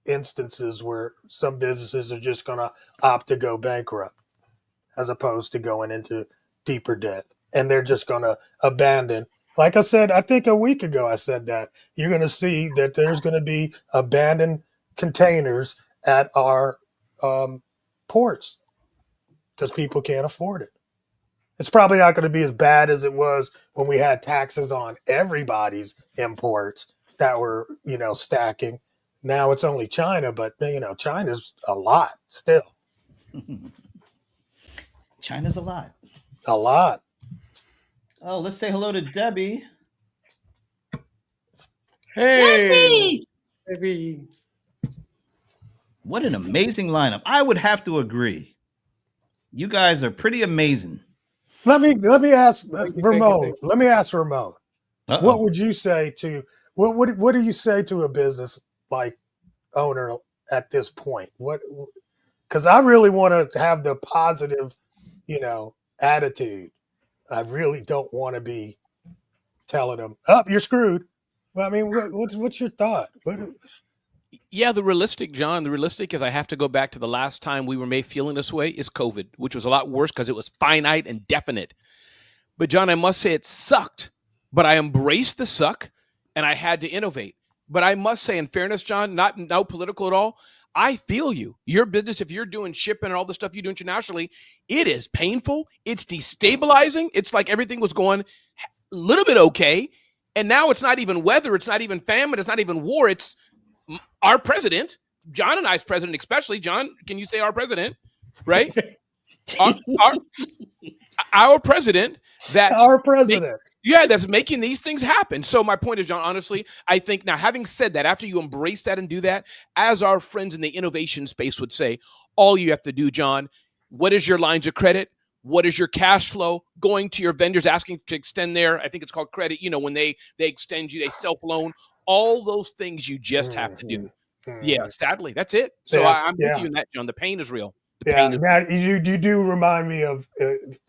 instances where some businesses are just going to opt to go bankrupt as opposed to going into deeper debt, and they're just going to abandon. Like I said, I think a week ago I said that you're going to see that there's going to be abandoned containers at our ports because people can't afford it. It's probably not going to be as bad as it was when we had taxes on everybody's imports that were, stacking. Now it's only China, but China's a lot still. China's a lot. A lot. Oh, let's say hello to Debbie. Hey, Debbie. What an amazing lineup. I would have to agree. You guys are pretty amazing. Let me ask Ramon. Let me ask Ramon. What would you say to what do you say to a business like owner at this point? Because I really want to have the positive, attitude. I really don't want to be telling them, you're screwed." Well, I mean, what's your thought? Yeah, the realistic is I have to go back to the last time we were feeling this way is COVID, which was a lot worse because it was finite and definite. But John, I must say it sucked, but I embraced the suck and I had to innovate. But I must say, in fairness, John, no political at all, I feel you. Your business, if you're doing shipping and all the stuff you do internationally, it is painful. It's destabilizing. It's like everything was going a little bit okay. And now it's not even weather. It's not even famine. It's not even war. It's our president, John and I's president, especially. John, can you say our president? Right? our president. That's our president. That's making these things happen. So my point is, John, honestly, I think now, having said that, after you embrace that and do that, as our friends in the innovation space would say, all you have to do, John, what is your lines of credit? What is your cash flow? Going to your vendors, asking to extend their, I think it's called credit, when they extend you, they self-loan, all those things you just have to do. Yeah, sadly, that's it. So I'm with you in that, John. The pain is real. Now you do remind me of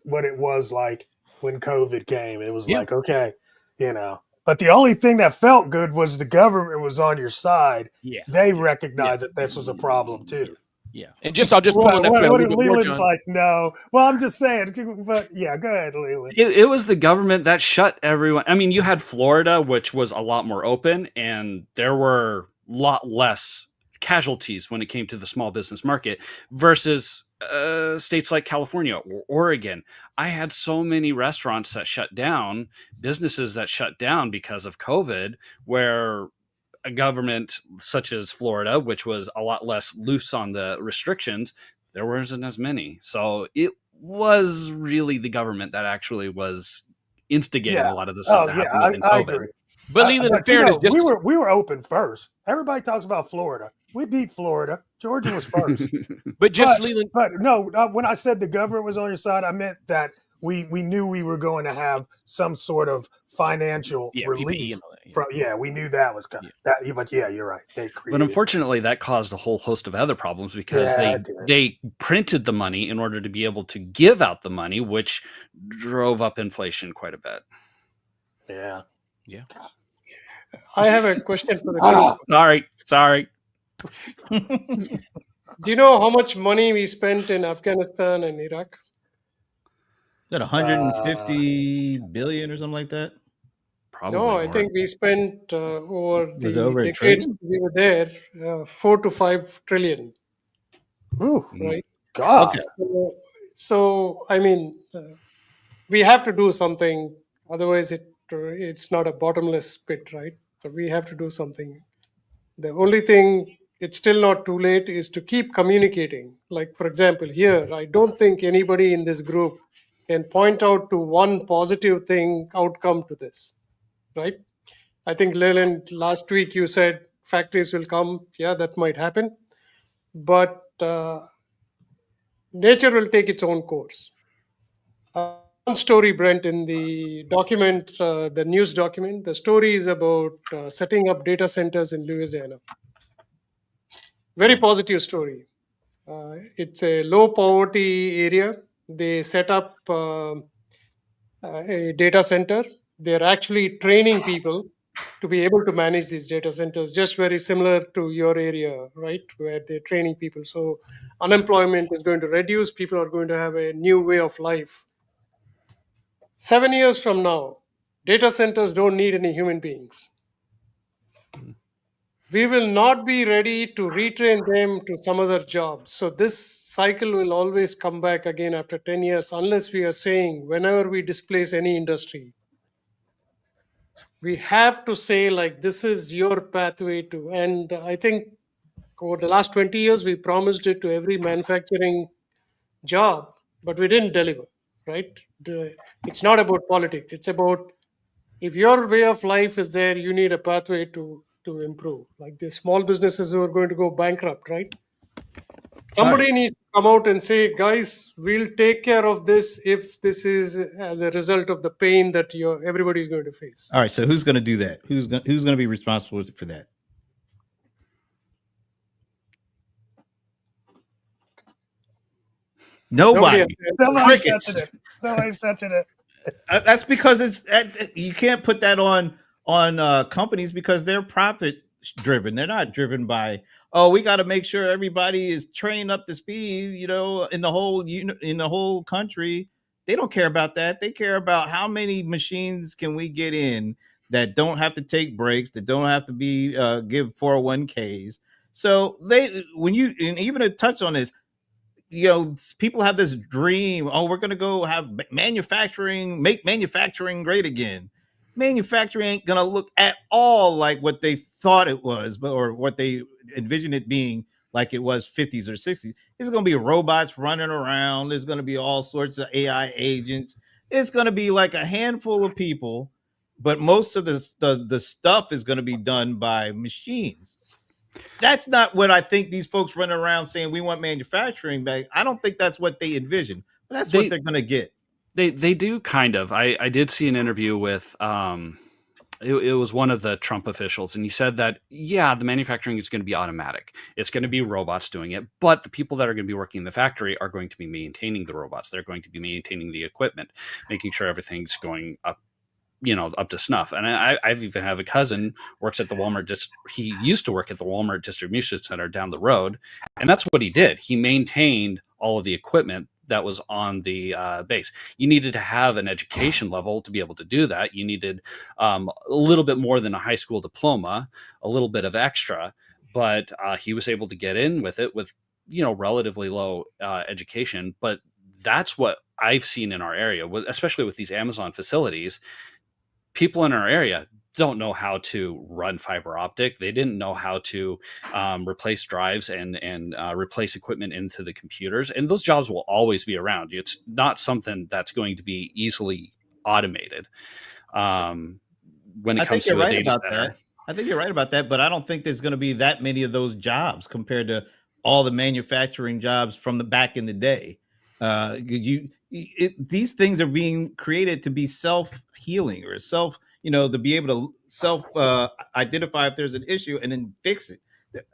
what it was like when COVID came. It was like, okay, but the only thing that felt good was the government was on your side. Yeah, they recognized that this was a problem too. Yeah, and I'll just pull on that thread a little bit more, John. Like, no. Well, I'm just saying, but yeah, go ahead, Leland. It was the government that shut everyone. I mean, you had Florida, which was a lot more open, and there were a lot less casualties when it came to the small business market versus states like California or Oregon. I had so many restaurants that shut down, businesses that shut down because of COVID, where a government such as Florida, which was a lot less loose on the restrictions, there wasn't as many. So it was really the government that actually was instigating a lot of the stuff that happened within COVID. Agree. But Leland, in fairness, we were open first. Everybody talks about Florida. We beat Florida. Georgia was first. Leland. But no, when I said the government was on your side, I meant that we knew we were going to have some sort of financial relief. We knew that was coming. But you're right. But unfortunately, that caused a whole host of other problems because they printed the money in order to be able to give out the money, which drove up inflation quite a bit. Yeah. I have a question for the group. Sorry. Do you know how much money we spent in Afghanistan and Iraq? Is that 150 billion or something like that? Probably. No, I think we spent over the decades we were there 4 to 5 trillion. Ooh, right? God. Okay. So I mean, we have to do something. Otherwise, it's not a bottomless pit, right? So we have to do something. The only thing, it's still not too late, is to keep communicating. Like, for example, here, I don't think anybody in this group can point out to one positive outcome to this, right? I think, Leland, last week you said factories will come. Yeah, that might happen. But nature will take its own course. One story, Brent, in the document, the news document, the story is about setting up data centers in Louisiana. Very positive story. It's a low poverty area. They set up a data center. They're actually training people to be able to manage these data centers, just very similar to your area, right? Where they're training people. So unemployment is going to reduce. People are going to have a new way of life. 7 years from now, data centers don't need any human beings. We will not be ready to retrain them to some other job. So this cycle will always come back again after 10 years, unless we are saying whenever we displace any industry, we have to say, like, this is your pathway to. And I think over the last 20 years, we promised it to every manufacturing job, but we didn't deliver, right? It's not about politics. It's about, if your way of life is there, you need a pathway to improve. Like the small businesses who are going to go bankrupt, right? Somebody needs to come out and say, guys, we'll take care of this if this is as a result of the pain that everybody is going to face. All right, so who's going to do that? Who's going to be responsible for that? Nobody. Nobody's touching it. That's because you can't put that on companies because they're profit driven. They're not driven by, we got to make sure everybody is trained up to speed, in the whole country. They don't care about that. They care about how many machines can we get in that don't have to take breaks, that don't have to be give 401ks. So when you, and even a touch on this, people have this dream. Oh, we're going to go have manufacturing, make manufacturing great again. Manufacturing ain't going to look at all like what they thought it was, or what they envisioned it being, like it was 50s or 60s. It's going to be robots running around. There's going to be all sorts of AI agents. It's going to be like a handful of people, but most of the stuff is going to be done by machines. That's not what I think these folks running around saying we want manufacturing back. I don't think that's what they envision. But that's what they're going to get. They do kind of. I did see an interview with it was one of the Trump officials, and he said that, yeah, the manufacturing is going to be automatic. It's going to be robots doing it, but the people that are going to be working in the factory are going to be maintaining the robots. They're going to be maintaining the equipment, making sure everything's going up to snuff. And I've even have a cousin works at the Walmart. He used to work at the Walmart distribution center down the road, and that's what he did. He maintained all of the equipment that was on the base. You needed to have an education level to be able to do that. You needed a little bit more than a high school diploma, a little bit of extra, but he was able to get in with it with relatively low education. But that's what I've seen in our area, especially with these Amazon facilities. People in our area don't know how to run fiber optic. They didn't know how to replace drives and replace equipment into the computers. And those jobs will always be around. It's not something that's going to be easily automated when it comes to a data center. I think you're right about that, but I don't think there's going to be that many of those jobs compared to all the manufacturing jobs from the back in the day. These things are being created to be self-healing, or to be able to self identify if there's an issue and then fix it.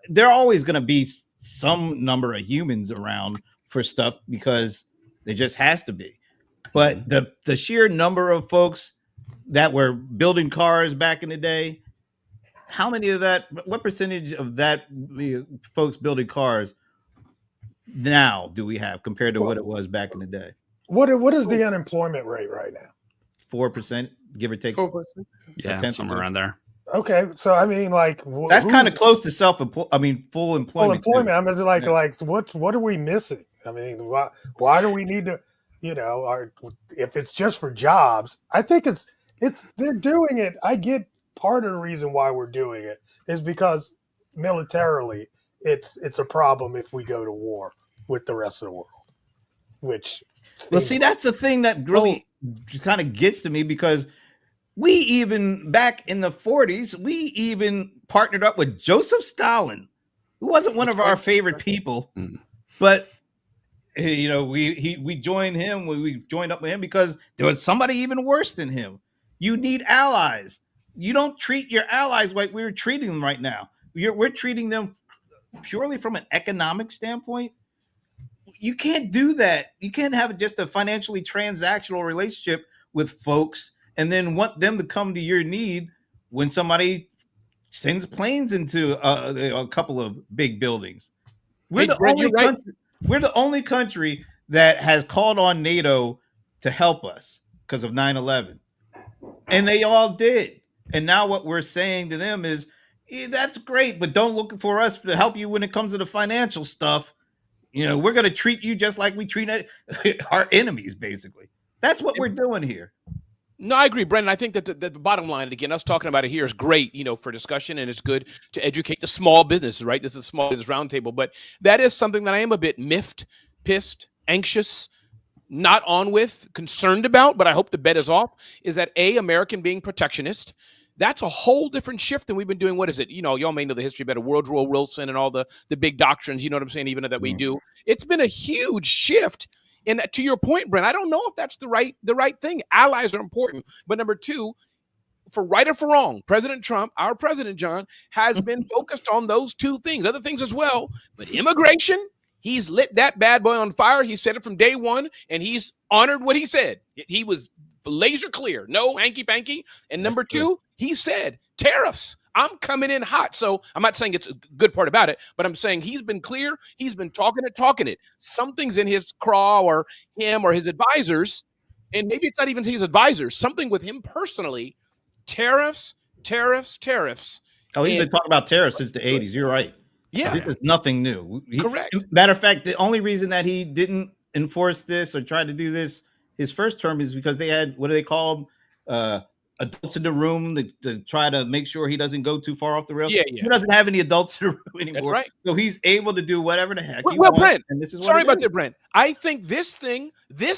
There are always going to be some number of humans around for stuff because there just has to be. But the sheer number of folks that were building cars back in the day, what percentage of that folks building cars now do we have compared to what it was back in the day? What is the unemployment rate right now? 4%, give or take. 4%. Yeah, somewhere around there. Okay, so I mean, like that's kind of close to full employment. Full employment. I mean, like what are we missing? I mean, why do we need to? If it's just for jobs, I think it's they're doing it. I get part of the reason why we're doing it is because militarily, it's a problem if we go to war with the rest of the world. Which, that's the thing that really kind of gets to me, because we even back in the 40s, we even partnered up with Joseph Stalin, who wasn't one of our favorite people, but we joined him. We joined up with him because there was somebody even worse than him. You need allies. You don't treat your allies like we're treating them right now. We're treating them purely from an economic standpoint. You can't do that. You can't have just a financially transactional relationship with folks and then want them to come to your need when somebody sends planes into a couple of big buildings. We're the only country that has called on NATO to help us because of 9/11. And they all did. And now what we're saying to them is, that's great, but don't look for us to help you when it comes to the financial stuff. We're going to treat you just like we treat our enemies, basically. That's what we're doing here. No, I agree, Brendan. I think that the bottom line, again, us talking about it here is great, for discussion, and it's good to educate the small businesses, right? This is a small business roundtable, but that is something that I am a bit miffed, pissed, anxious, not on with, concerned about, but I hope the bet is off, is that American being protectionist. That's a whole different shift than we've been doing. What is it? Y'all may know the history better. Woodrow Wilson and all the big doctrines, you know what I'm saying, even that we do. It's been a huge shift. And to your point, Brent, I don't know if that's the right thing. Allies are important. But number two, for right or for wrong, President Trump, our president, John, has been focused on those two things, other things as well. But immigration, he's lit that bad boy on fire. He said it from day one, and he's honored what he said. He was laser clear, no hanky-panky. And number two, he said tariffs. I'm coming in hot. So I'm not saying it's a good part about it, but I'm saying he's been clear. He's been talking it. Something's in his craw or him or his advisors, and maybe it's not even his advisors, something with him personally tariffs. Oh, he's And been talking about tariffs since the 80s. You're right. yeah, This is nothing new. correct. Matter of fact, the only reason that he didn't enforce this or try to do this his first term is because they had, what do they call them? Adults in the room to try to make sure he doesn't go too far off the rails. Yeah. He doesn't have any adults in the room anymore. That's right. So he's able to do whatever the heck he Well, wants. Brent, And this is sorry what about that, Brent. I think this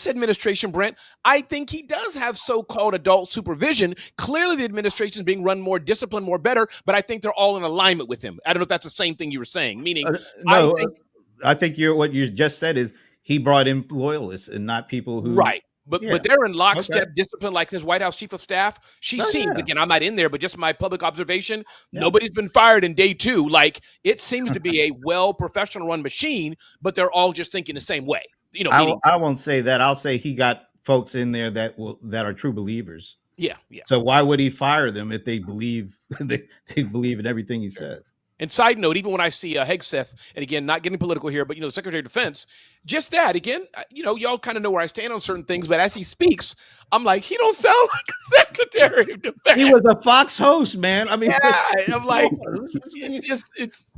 administration, Brent, I think he does have so-called adult supervision. Clearly, the administration is being run more disciplined, more better, but I think they're all in alignment with him. I don't know if that's the same thing you were saying, meaning no, I think what you just said is he brought in loyalists and not people who right. But they're in lockstep discipline, like his White House chief of staff. She seems, again, I'm not in there, but just my public observation, nobody's been fired in day 2. Like, it seems to be a professional run machine, but they're all just thinking the same way. You know, I won't say that. I'll say he got folks in there that are true believers. Yeah. So why would he fire them if they believe they believe in everything he says? And side note, even when I see Hegseth, and again, not getting political here, but, the Secretary of Defense, just that, again, y'all kind of know where I stand on certain things, but as he speaks, I'm like, he don't sound like a Secretary of Defense. He was a Fox host, man. I mean, I'm like, it's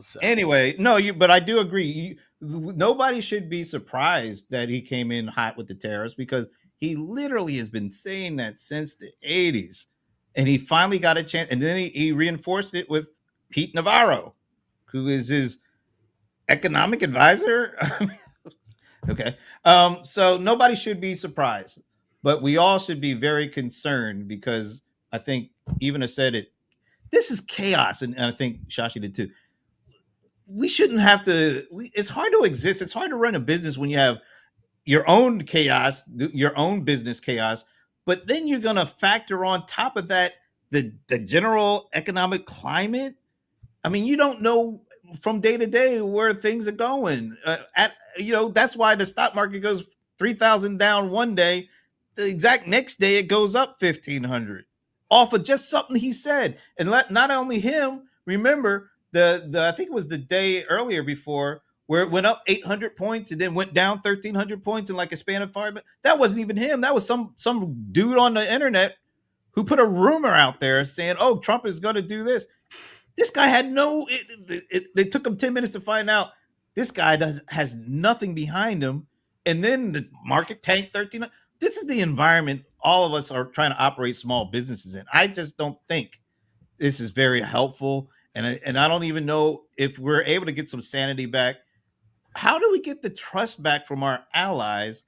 so. Anyway, but I do agree. Nobody should be surprised that he came in hot with the tariffs because he literally has been saying that since the 80s. And he finally got a chance, and then he reinforced it with Pete Navarro, who is his economic advisor. Okay. So nobody should be surprised, but we all should be very concerned because I think even I said it, this is chaos. And I think Shashi did too. We shouldn't have to, it's hard to exist. It's hard to run a business when you have your own chaos, your own business chaos, but then you're going to factor on top of that the general economic climate. I mean, you don't know from day to day where things are going. That's why the stock market goes 3,000 down one day. The exact next day, it goes up 1,500 off of just something he said. And not only him, remember I think it was the day earlier before where it went up 800 points and then went down 1,300 points in like a span of 5 minutes. That wasn't even him. That was some dude on the internet who put a rumor out there saying, "Oh, Trump is going to do this." This guy had they took him 10 minutes to find out this guy has nothing behind him. And then the market tanked 13. This is the environment all of us are trying to operate small businesses in. I just don't think this is very helpful. And I don't even know if we're able to get some sanity back. How do we get the trust back from our allies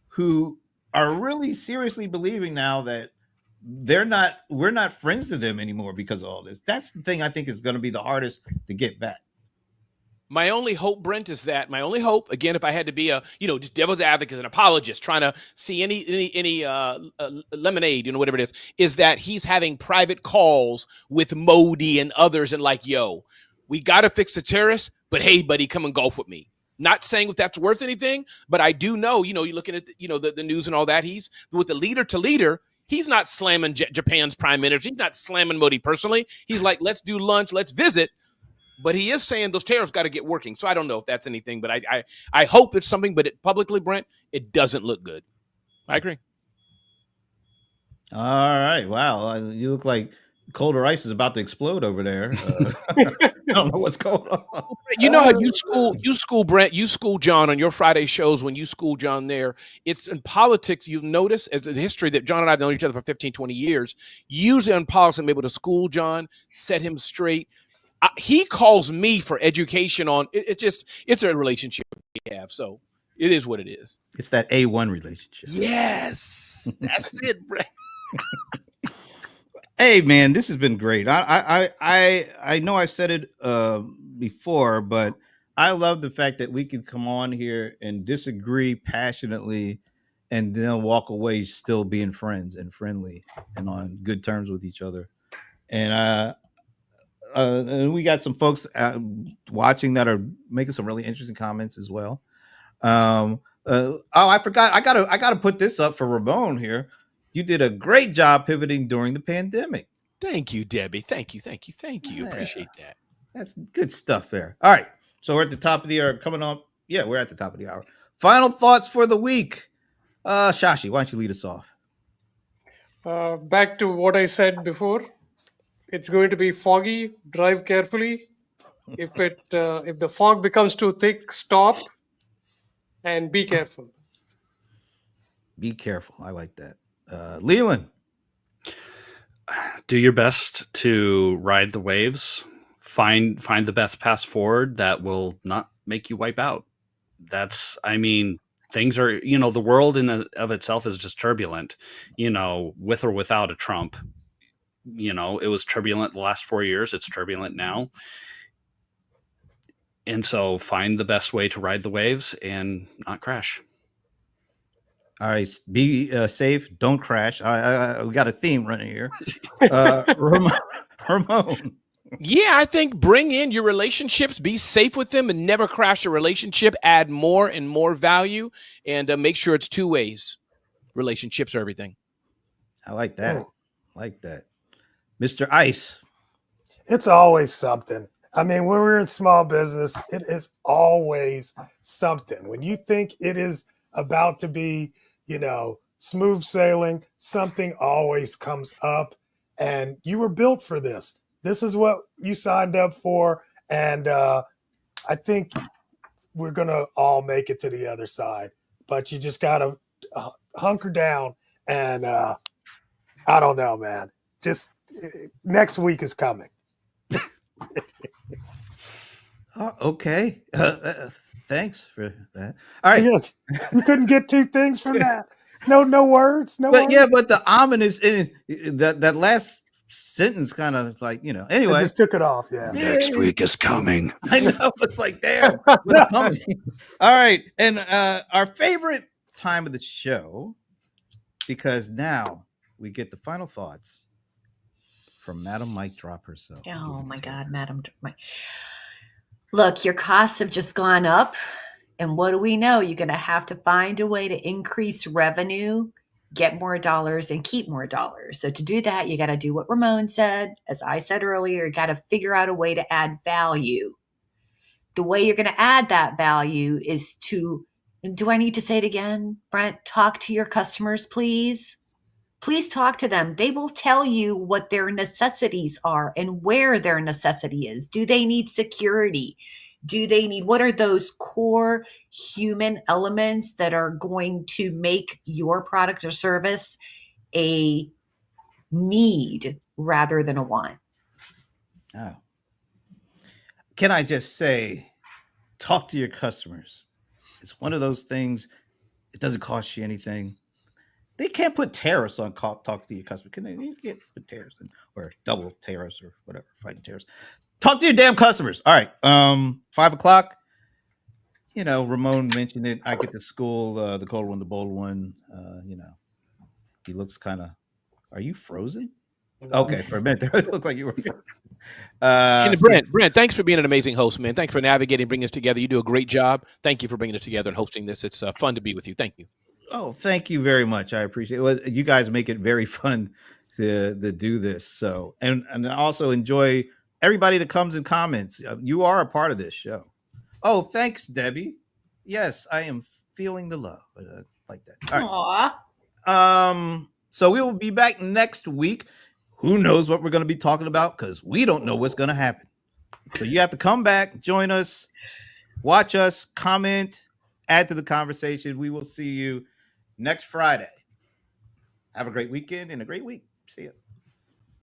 who are really seriously believing now that we're not friends to them anymore because of all this? That's the thing I think is going to be the hardest to get back. My only hope, Brent, is that again, if I had to be a, just devil's advocate, an apologist, trying to see any lemonade, whatever it is that he's having private calls with Modi and others and like, yo, we got to fix the terrorists, but hey, buddy, come and golf with me. Not saying if that's worth anything, but I do know, you're looking at, the news and all that. He's with the leader to leader. He's not slamming Japan's prime minister. He's not slamming Modi personally. He's like, let's do lunch, let's visit. But he is saying those tariffs got to get working. So I don't know if that's anything, but I hope it's something. But publicly, Brent, it doesn't look good. I agree. All right. Wow. You look like colder ice is about to explode over there. I don't know what's going on. You know how you school Brent, you school John on your Friday shows when you school John there. It's in politics, you've noticed as the history that John and I have known each other for 15, 20 years. Usually in politics, I'm able to school John, set him straight. He calls me for education on it's a relationship we have. So it is what it is. It's that A1 relationship. Yes, that's it, Brent. Hey man, this has been great. I know I've said it before, but I love the fact that we can come on here and disagree passionately and then walk away still being friends and friendly and on good terms with each other. And we got some folks watching that are making some really interesting comments as well. I forgot. I gotta put this up for Ramon here. You did a great job pivoting during the pandemic. Thank you, Debbie. Thank you. Yeah. Appreciate that. That's good stuff there. All right. So we're at the top of the hour coming on. Yeah, we're at the top of the hour. Final thoughts for the week. Shashi, why don't you lead us off? Back to what I said before. It's going to be foggy. Drive carefully. If the fog becomes too thick, stop and be careful. Be careful. I like that. Leland. Do your best to ride the waves. Find the best path forward that will not make you wipe out. Things are, the world of itself is just turbulent, with or without a Trump. It was turbulent the last 4 years. It's turbulent now. And so find the best way to ride the waves and not crash. All right, be safe. Don't crash. We got a theme running here. Ramon. Yeah, I think bring in your relationships, be safe with them, and never crash a relationship. Add more and more value, and make sure it's two ways. Relationships are everything. I like that. Mr. Ice. It's always something. I mean, when we're in small business, it is always something. When you think it is about to be, smooth sailing, something always comes up, and you were built for this. This is what you signed up for, and I think we're gonna all make it to the other side. But you just gotta hunker down, and I don't know, man. Just next week is coming. Okay. Thanks for that. All right. Yes. You couldn't get two things from that. No words. No but words. Yeah, but the ominous in that last sentence kind of like, anyway. I just took it off. Yeah. Next week is coming. I know. It's like, damn, what's coming? All right. And our favorite time of the show, because now we get the final thoughts from Madam Mike Drop herself. Oh my God, Madam Mike. Look, your costs have just gone up. And what do we know? You're going to have to find a way to increase revenue, get more dollars, and keep more dollars. So to do that, you got to do what Ramon said. As I said earlier, you got to figure out a way to add value. The way you're going to add that value is to, do I need to say it again, Brent? Talk to your customers, please. Please talk to them. They will tell you what their necessities are and where their necessity is. Do they need security? What are those core human elements that are going to make your product or service a need rather than a want? Oh. Can I just say, talk to your customers. It's one of those things, it doesn't cost you anything. They can't put tariffs on talk to your customer. Can they? You can't put tariffs in, or double tariffs or whatever, fighting tariffs. Talk to your damn customers. All right. 5:00. Ramon mentioned it. I get to school, the cold one, the bold one. He looks kind of. Are you frozen? Okay, for a minute there, it looked like you were frozen. And Brent, thanks for being an amazing host, man. Thanks for navigating, bringing us together. You do a great job. Thank you for bringing it together and hosting this. It's fun to be with you. Thank you. Oh, thank you very much. I appreciate it. Well, you guys make it very fun to do this. So, and I also enjoy everybody that comes and comments. You are a part of this show. Oh, thanks, Debbie. Yes, I am feeling the love. Like that. All right. Aww. So we will be back next week. Who knows what we're going to be talking about? Because we don't know what's going to happen. So you have to come back, join us, watch us, comment, add to the conversation. We will see you next Friday. Have a great weekend and a great week. See you.